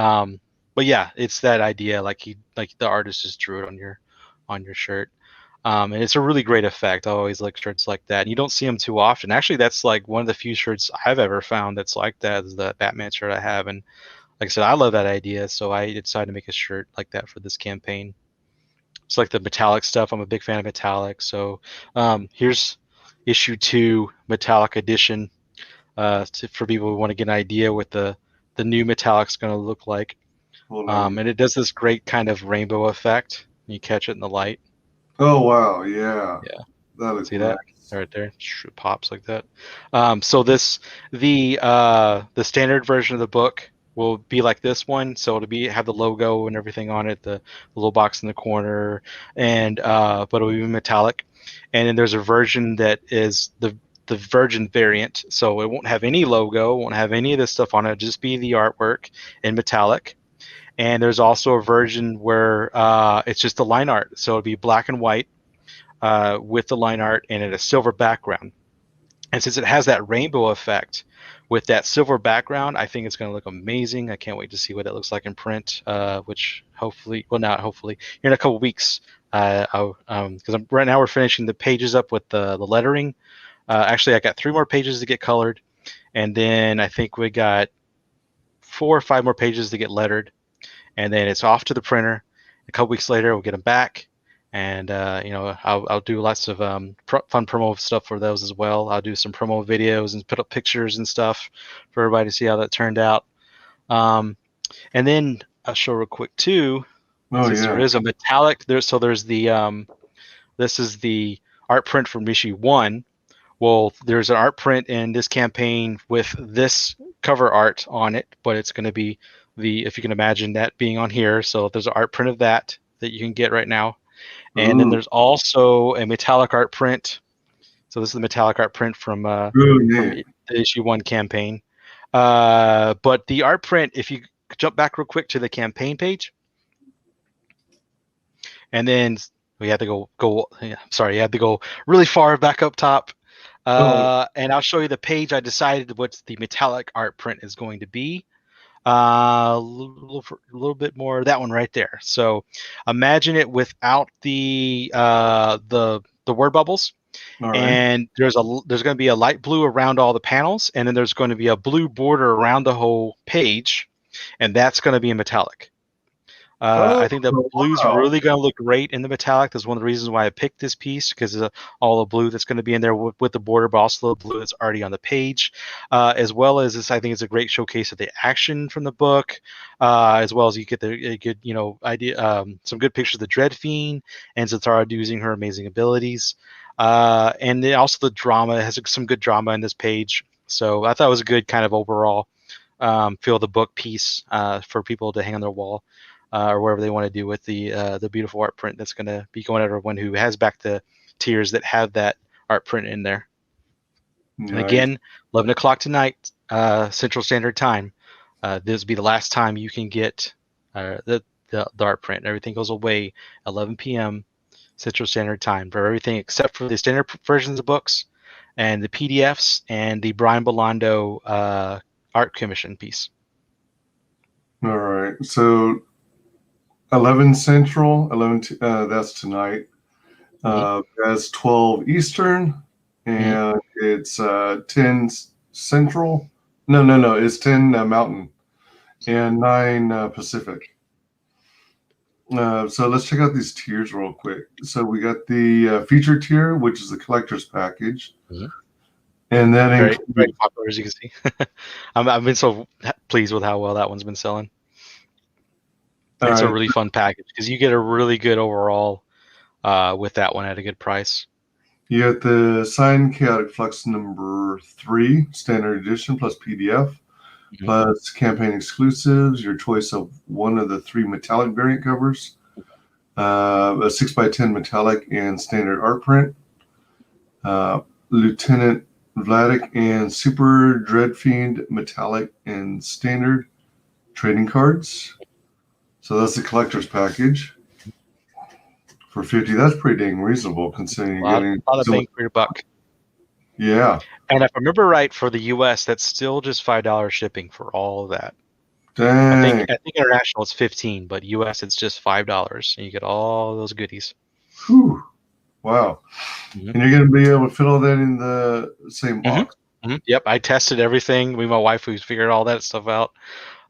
yeah, it's that idea. Like the artist just drew it on your shirt. And it's a really great effect. I always like shirts like that. And you don't see them too often. Actually, that's like one of the few shirts I've ever found that's like that, is the Batman shirt I have. And like I said, I love that idea, so I decided to make a shirt like that for this campaign. It's like the metallic stuff. I'm a big fan of metallic. So here's issue 2, metallic edition, for people who want to get an idea what the new metallic's going to look like. And it does this great kind of rainbow effect. You catch it in the light. Oh wow, yeah. Yeah. That looks See nice. that right there? It pops like that. So the standard version of the book will be like this one. So it'll have the logo and everything on it, the little box in the corner, and but it'll be metallic. And then there's a version that is the virgin variant, so it won't have any logo, won't have any of this stuff on it. It'll just be the artwork in metallic. And there's also a version where it's just the line art, so it'll be black and white with the line art and in a silver background. And since it has that rainbow effect with that silver background, I think it's going to look amazing. I can't wait to see what that looks like in print, which hopefully, well, not hopefully, here in a couple weeks. Because right now we're finishing the pages up with the lettering. Actually, I got 3 more pages to get colored, and then I think we got 4 or 5 more pages to get lettered, and then it's off to the printer. A couple weeks later, we'll get them back. And I'll do lots of fun promo stuff for those as well. I'll do some promo videos and put up pictures and stuff for everybody to see how that turned out. And then I'll show real quick too. Oh yeah. There is a metallic there. So there's the this is the art print from issue 1. Well, there's an art print in this campaign with this cover art on it, but it's going to be if you can imagine that being on here. So there's an art print of that you can get right now. And then there's also a metallic art print. So this is the metallic art print from the issue 1 campaign. But the art print, if you jump back real quick to the campaign page, and then we had to go. Sorry, you had to go really far back up top. And I'll show you the page I decided what the metallic art print is going to be. A little bit more, that one right there. So imagine it without the word bubbles. Right. And there's going to be a light blue around all the panels, and then there's going to be a blue border around the whole page, and that's going to be in metallic. I think the blue's really going to look great in the metallic. That's one of the reasons why I picked this piece, because of all the blue that's going to be in there with the border, but also the blue that's already on the page, as well as this. I think it's a great showcase of the action from the book, as well as you get a good idea, some good pictures of the Dread Fiend and Zatara using her amazing abilities, and then also the drama. It has some good drama in this page. So I thought it was a good kind of overall feel of the book piece for people to hang on their wall. Or whatever they want to do with the beautiful art print that's going to be going to everyone who has back the tiers that have that art print in there. Nice. And again, 11 o'clock tonight, Central Standard Time. This will be the last time you can get the art print. Everything goes away 11 p.m. Central Standard Time for everything except for the standard versions of books and the PDFs and the Brian Bolando art commission piece. All right. So 11 Central, 11 that's tonight. That's 12 Eastern, and it's 10 Central. No, it's 10 Mountain and 9 Pacific. So let's check out these tiers real quick. So we got the feature tier, which is the collector's package. And then very popular, as you can see. I've been so pleased with how well that one's been selling. It's a really fun package because you get a really good overall with that one at a good price. You got the signed Chaotic Flux number 3 standard edition plus PDF. plus campaign exclusives, your choice of one of the 3 metallic variant covers, a 6x10 metallic and standard art print, Lieutenant Vladik and Super Dreadfiend metallic and standard trading cards. So that's the collector's package for 50. That's pretty dang reasonable considering you're getting a lot of bang for your buck. Yeah. And if I remember right, for the U.S., that's still just $5 shipping for all of that. Dang. I think international is 15, but U.S. it's just $5, and you get all those goodies. Whew. Wow. And you're going to be able to fit all that in the same box. Yep, I tested everything. Me and my wife, we figured all that stuff out.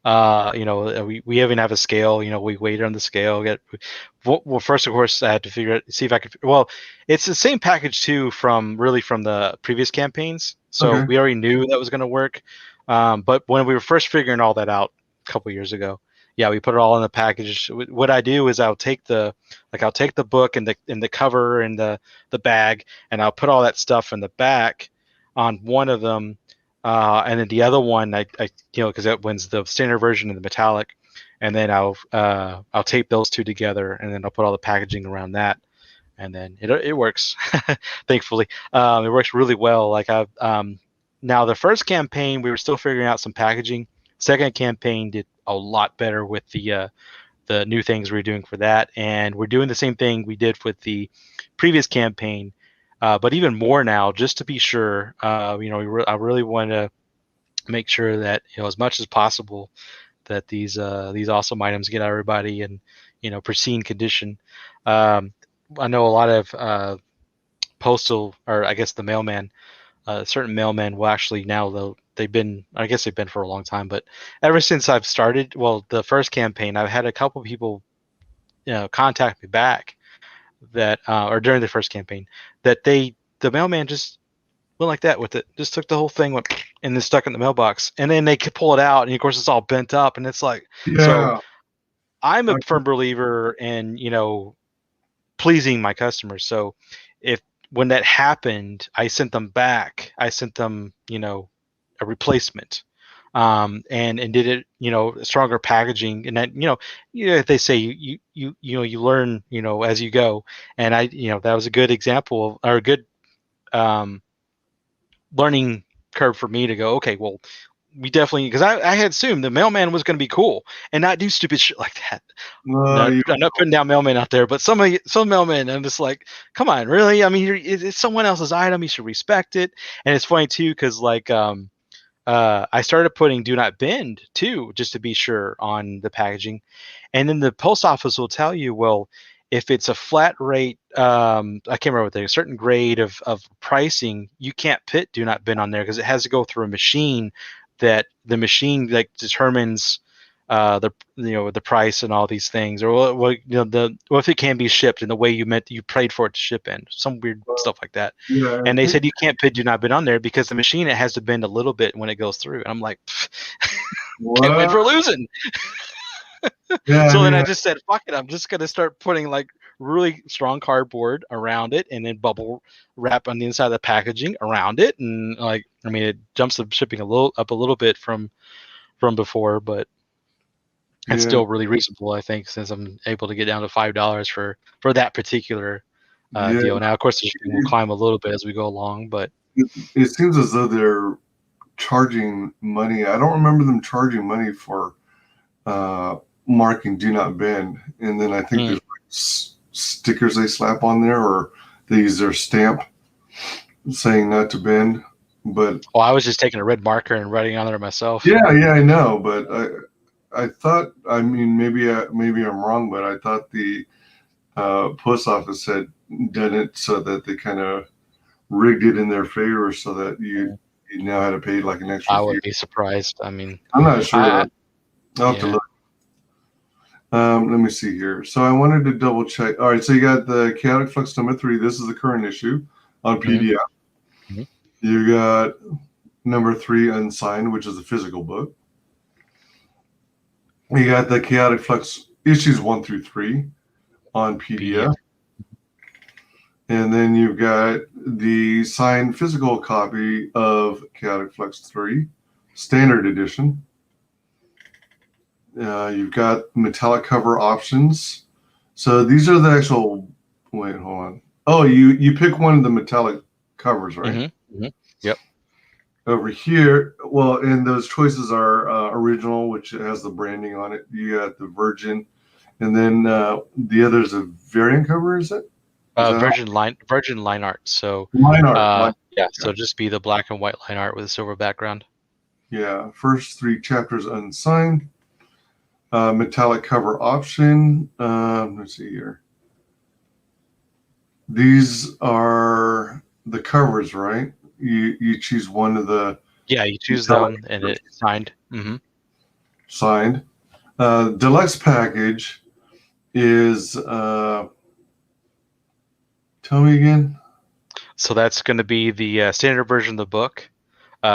We even have a scale. We weighed on the scale. Well, first, of course, I had to see if I could. Well, it's the same package too from the previous campaigns. So we already knew that was going to work. But when we were first figuring all that out a couple years ago, yeah, we put it all in the package. What I do is I'll take the book and the cover and the bag, and I'll put all that stuff in the back on one of them. And then the other one, I because that one's the standard version of the metallic, and then I'll tape those two together, and then I'll put all the packaging around that, and then it works. Thankfully, it works really well. Like now the first campaign we were still figuring out some packaging. Second campaign did a lot better with the new things we're doing for that, and we're doing the same thing we did with the previous campaign. But even more now, just to be sure, I really want to make sure that as much as possible that these awesome items get out everybody in pristine condition. I know a lot of postal, or I guess the mailman, certain mailmen will actually now they've been for a long time, but ever since I've started, the first campaign, I've had a couple people contact me back that or during the first campaign that the mailman just went like that with it, just took the whole thing, went and then stuck it in the mailbox, and then they could pull it out, and of course it's all bent up, and it's like, so I'm a firm believer in pleasing my customers. So when that happened, I sent them back. I sent them a replacement, and did it stronger packaging, and that they say you learn as you go, and that was a good example or a good learning curve for me to go, okay, well, we definitely, because I had assumed the mailman was going to be cool and not do stupid shit like that. I'm not putting down mailmen out there, but some mailmen, I'm just like, come on, really? I mean, it's someone else's item. You should respect it. And it's funny too, because I started putting "Do Not Bend" too, just to be sure on the packaging, and then the post office will tell you, well, if it's a flat rate, I can't remember what they, a certain grade of pricing, you can't put "Do Not Bend" on there because it has to go through a machine that the machine determines the price and all these things, or if it can be shipped in the way you prayed for it to ship in, some weird stuff like that. Yeah, and they said you can't put "Do Not Bend" on there because the machine, it has to bend a little bit when it goes through. And I'm like, can't win for losing. Yeah, so then I just said, fuck it, I'm just gonna start putting like really strong cardboard around it, and then bubble wrap on the inside of the packaging around it, and it jumps the shipping a little bit from before, but it's still really reasonable, I think, since I'm able to get down to $5 for that particular deal. Now, of course, the shipping will climb a little bit as we go along, but it seems as though they're charging money. I don't remember them charging money for marking "Do Not Bend," and then I think there's stickers they slap on there, or they use their stamp saying not to bend. But I was just taking a red marker and writing on there myself. Yeah, I know, but I thought, I mean, maybe I'm wrong, but I thought the post office had done it so that they kind of rigged it in their favor, so that you now had to pay like an extra. I would be surprised. I mean, I'm not sure. I'll have to look. Let me see here. So I wanted to double check. All right, so you got the Chaotic Flux number 3. This is the current issue on PDF. Mm-hmm. You got number 3 unsigned, which is a physical book. You got the Chaotic Flux issues 1 through 3 on PDF. And then you've got the signed physical copy of Chaotic Flux 3, standard edition, You've got metallic cover options. So these are the actual. Wait, hold on. Oh, you pick one of the metallic covers, right? Yep. Over here, well, and those choices are original, which has the branding on it. You got the Virgin, and then the other's a variant cover. Is it? Virgin line art. So line art. Yeah. So just be the black and white line art with a silver background. Yeah. First 3 chapters unsigned. Metallic cover option. Let's see here. These are the covers, right? You choose one of the. Yeah, you choose them and it's signed. Signed. Deluxe package is. Tell me again. So that's going to be the standard version of the book,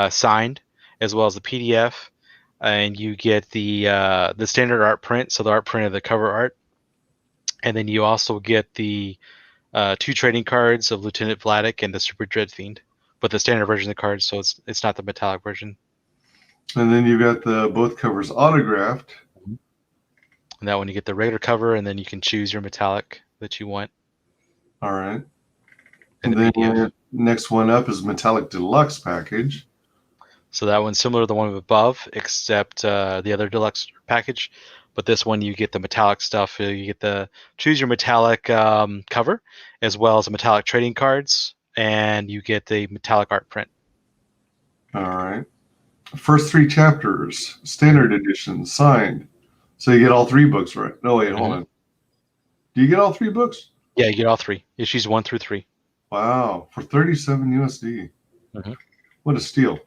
signed, as well as the PDF, and you get the standard art print, so the art print of the cover art, and then you also get the 2 trading cards of Lieutenant Vladik and the Super Dread Fiend, but the standard version of the cards, so it's not the metallic version. And then you got both covers autographed. And that one you get the regular cover, and then you can choose your metallic that you want. All right. And then next one up is Metallic Deluxe package. So that one's similar to the one above, except the other Deluxe package. But this one you get the metallic stuff. You get the choose your metallic cover, as well as the metallic trading cards, and you get the metallic art print. All right. First 3 chapters, standard edition, signed. So you get all 3 books, right? No, wait, hold on. Do you get all 3 books? Yeah, you get all 3. Issues 1 through 3. Wow, for 37 USD. What a steal.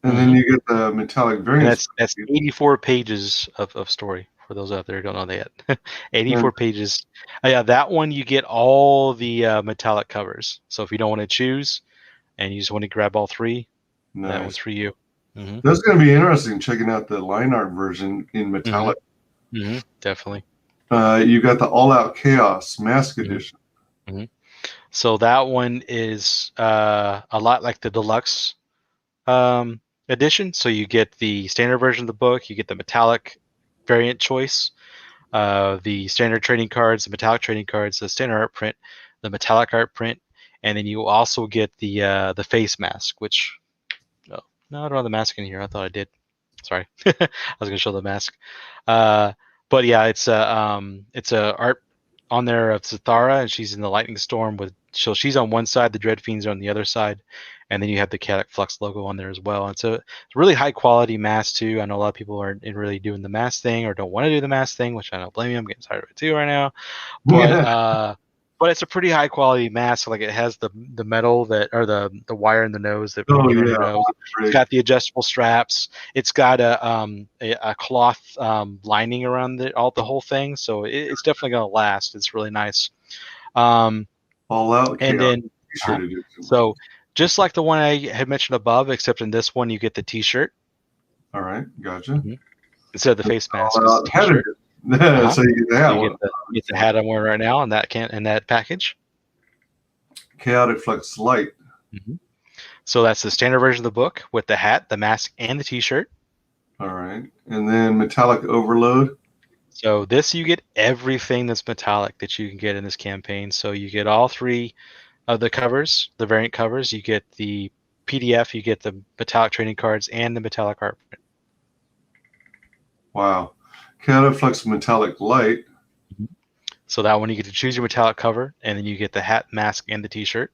And then you get the metallic variant. That's 84 pages of story for those out there who don't know that yet. 84 pages. Yeah, that one you get all the metallic covers. So if you don't want to choose and you just want to grab all 3, that one's for you. That's going to be interesting checking out the line art version in metallic. Definitely. You got the All Out Chaos Mask Edition. So that one is a lot like the Deluxe edition. So you get the standard version of the book, you get the metallic variant choice, the standard trading cards, the metallic trading cards, the standard art print, the metallic art print, and then you also get the face mask, which no, I don't have the mask in here. I thought I did. Sorry, I was gonna show the mask. But yeah, it's a art on there of Zathara, and she's in the lightning storm with. So she's on one side, the Dread Fiends are on the other side, and then you have the Chaotic Flux logo on there as well. And so it's a really high quality mask too. I know a lot of people aren't really doing the mask thing or don't want to do the mask thing, which I don't blame you. I'm getting tired of it too right now. But it's a pretty high quality mask. Like it has the metal that or the wire in the nose that you your nose. It's got the adjustable straps. It's got a cloth lining around the whole thing, so it's definitely gonna last. It's really nice. All Out and then so just like the one I had mentioned above, except in this one you get the T-shirt. All right, gotcha. Instead of the face mask, T-shirt. So you get the hat. You get the hat I'm wearing right now, and that package. Chaotic Flux Light. So that's the standard version of the book with the hat, the mask, and the T-shirt. All right, and then Metallic Overload. So this you get everything that's metallic that you can get in this campaign. So you get all 3 of the covers, the variant covers. You get the PDF, you get the metallic trading cards, and the metallic art print. Wow. Chaotic Flux Metallic Light. So that one you get to choose your metallic cover, and then you get the hat, mask, and the T-shirt.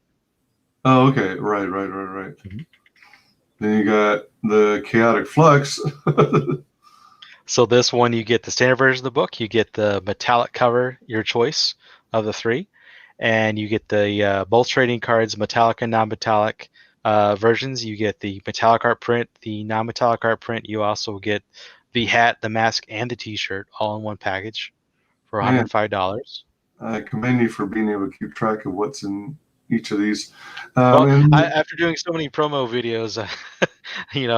Oh, okay. Right. Then you got the Chaotic Flux. So this one you get the standard version of the book, you get the metallic cover, your choice of the 3, and you get the both trading cards, metallic and non-metallic versions. You get the metallic art print, the non-metallic art print. You also get the hat, the mask, and the T-shirt all in one package for $105. I commend you for being able to keep track of what's in each of these. After doing so many promo videos,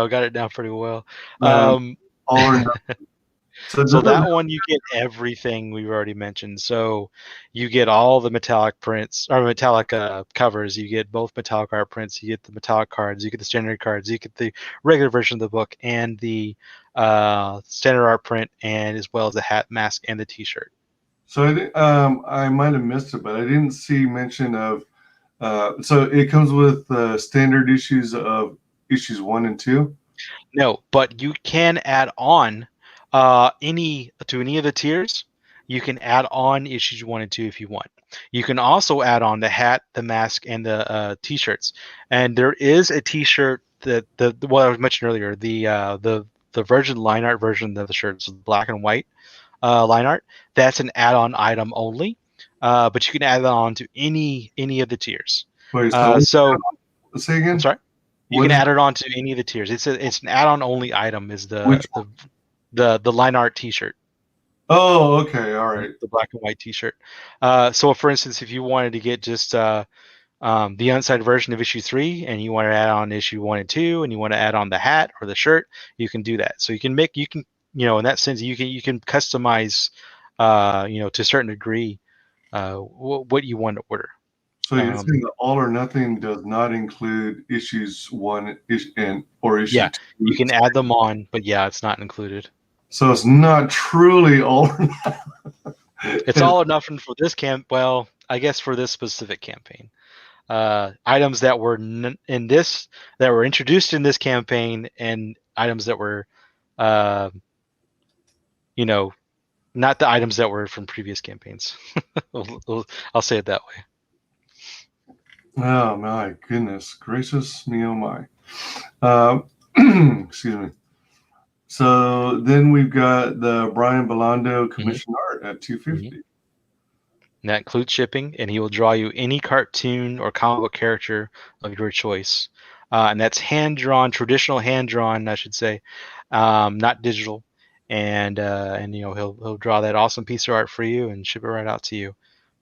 got it down pretty well. All or nothing. So that one you get everything we've already mentioned. So you get all the metallic prints or metallic covers. You get both metallic art prints. You get the metallic cards. You get the standard cards. You get the regular version of the book and the standard art print, and as well as the hat, mask, and the T-shirt. So I might have missed it, but I didn't see mention of. So it comes with standard issues of issues 1 and 2. No, but you can add on any of the tiers. You can add on issues 1 and 2 if you want. You can also add on the hat, the mask, and the T-shirts. And there is a T-shirt that what I was mentioned earlier, the virgin line art version of the shirt, so black and white line art. That's an add-on item only, but you can add it on to any of the tiers. Wait, so say again. I'm sorry. You can add it on to any of the tiers. It's an add-on only item. Is the line art T-shirt. Oh, okay, all right. The black and white T-shirt. So, for instance, if you wanted to get just the unsigned version of issue 3, and you want to add on issue 1 and 2, and you want to add on the hat or the shirt, you can do that. So you can in that sense, you can customize, to a certain degree, what you want to order. So you're saying the all or nothing does not include issues 1 or issue 2? You can add them on, but it's not included. So it's not truly all or nothing. It's all or nothing for this well, I guess for this specific campaign. Items that were that were introduced in this campaign, and items that were, not the items that were from previous campaigns. I'll say it that way. Oh my goodness gracious me, oh my. Excuse me. So then we've got the Brian Bolando commission art at $250. And that includes shipping, and he will draw you any cartoon or comic book character of your choice. And that's traditional hand drawn, I should say, not digital. And he'll draw that awesome piece of art for you and ship it right out to you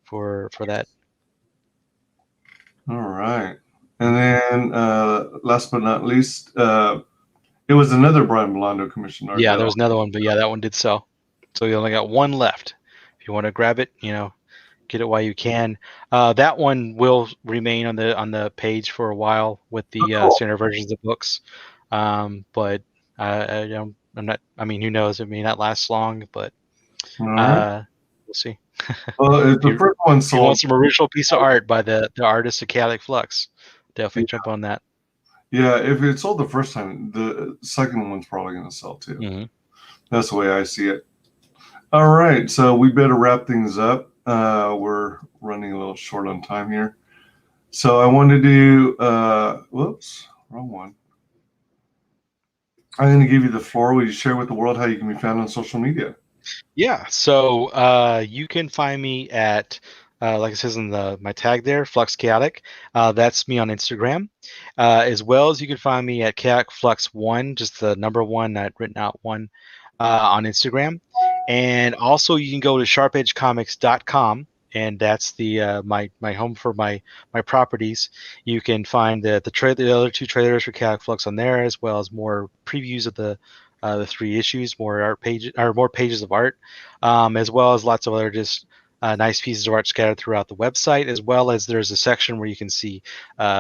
for that. All right. And then last but not least, it was another Brian Bolando commission art. Yeah, there was another one, but that one did sell. So you only got one left. If you want to grab it, get it while you can. That one will remain on the page for a while with the standard versions of books. But I'm not. I mean, who knows? It may not last long, but we'll see. Well, if the first one If you sold, want some original piece of art by the artist of Chaotic Flux, definitely jump on that. Yeah, if it sold the first time, the second one's probably going to sell too. That's the way I see it. All right, so we better wrap things up. We're running a little short on time here. So I want to do, whoops, wrong one. I'm going to give you the floor. Will you share with the world how you can be found on social media? Yeah, so you can find me at, like it says in my tag there, Flux Chaotic. That's me on Instagram. As well as you can find me at Chaotic Flux 1, just the number 1, not written out 1, on Instagram. And also you can go to sharpedgecomics.com, and that's the my home for my properties. You can find the other 2 trailers for Chaotic Flux on there, as well as more previews of the 3 issues, more pages of art, as well as lots of other just nice pieces of art scattered throughout the website, as well as there's a section where you can see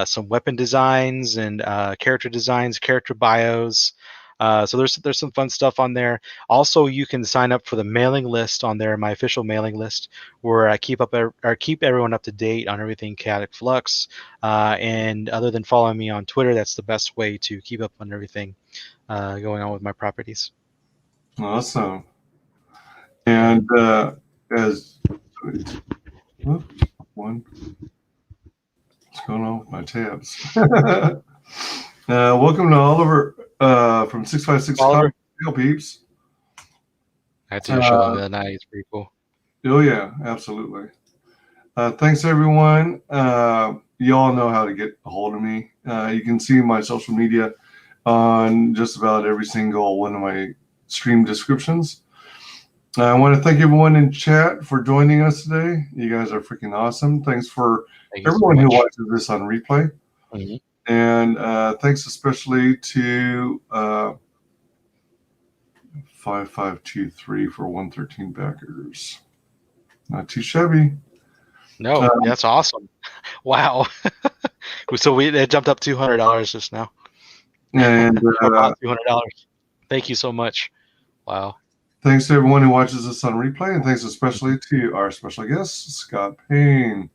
some weapon designs and character designs, character bios. So there's some fun stuff on there. Also, you can sign up for the mailing list on there, my official mailing list, where I keep everyone up to date on everything Chaotic Flux. And other than following me on Twitter, that's the best way to keep up on everything going on with my properties. Awesome. And as what's going on with my tabs? Welcome to Oliver from 656 Comics. Peeps. I had to show them the other night. It's pretty cool. Oh yeah, absolutely. Thanks everyone. You all know how to get a hold of me. You can see my social media on just about every single one of my stream descriptions. I want to thank everyone in chat for joining us today. You guys are freaking awesome. Thanks for everyone who watches this on replay. And thanks especially to 5523 for 113 backers. Not too shabby. No, that's awesome. Wow. So it jumped up $200 just now. And About $200. Thank you so much. Wow. Thanks to everyone who watches this on replay, and thanks especially to our special guest, Scott Payne.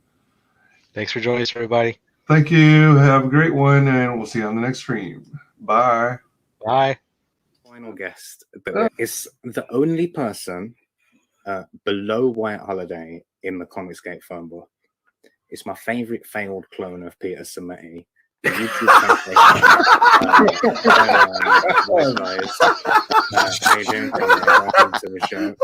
Thanks for joining us, everybody. Thank you. Have a great one, and we'll see you on the next stream. Bye. Bye. Final guest is the only person below White Holiday in the Comicsgate phone book. It's my favorite failed clone of Peter Sammetti. The YouTube WyzGyz. How you doing, Conrad? Welcome to the show.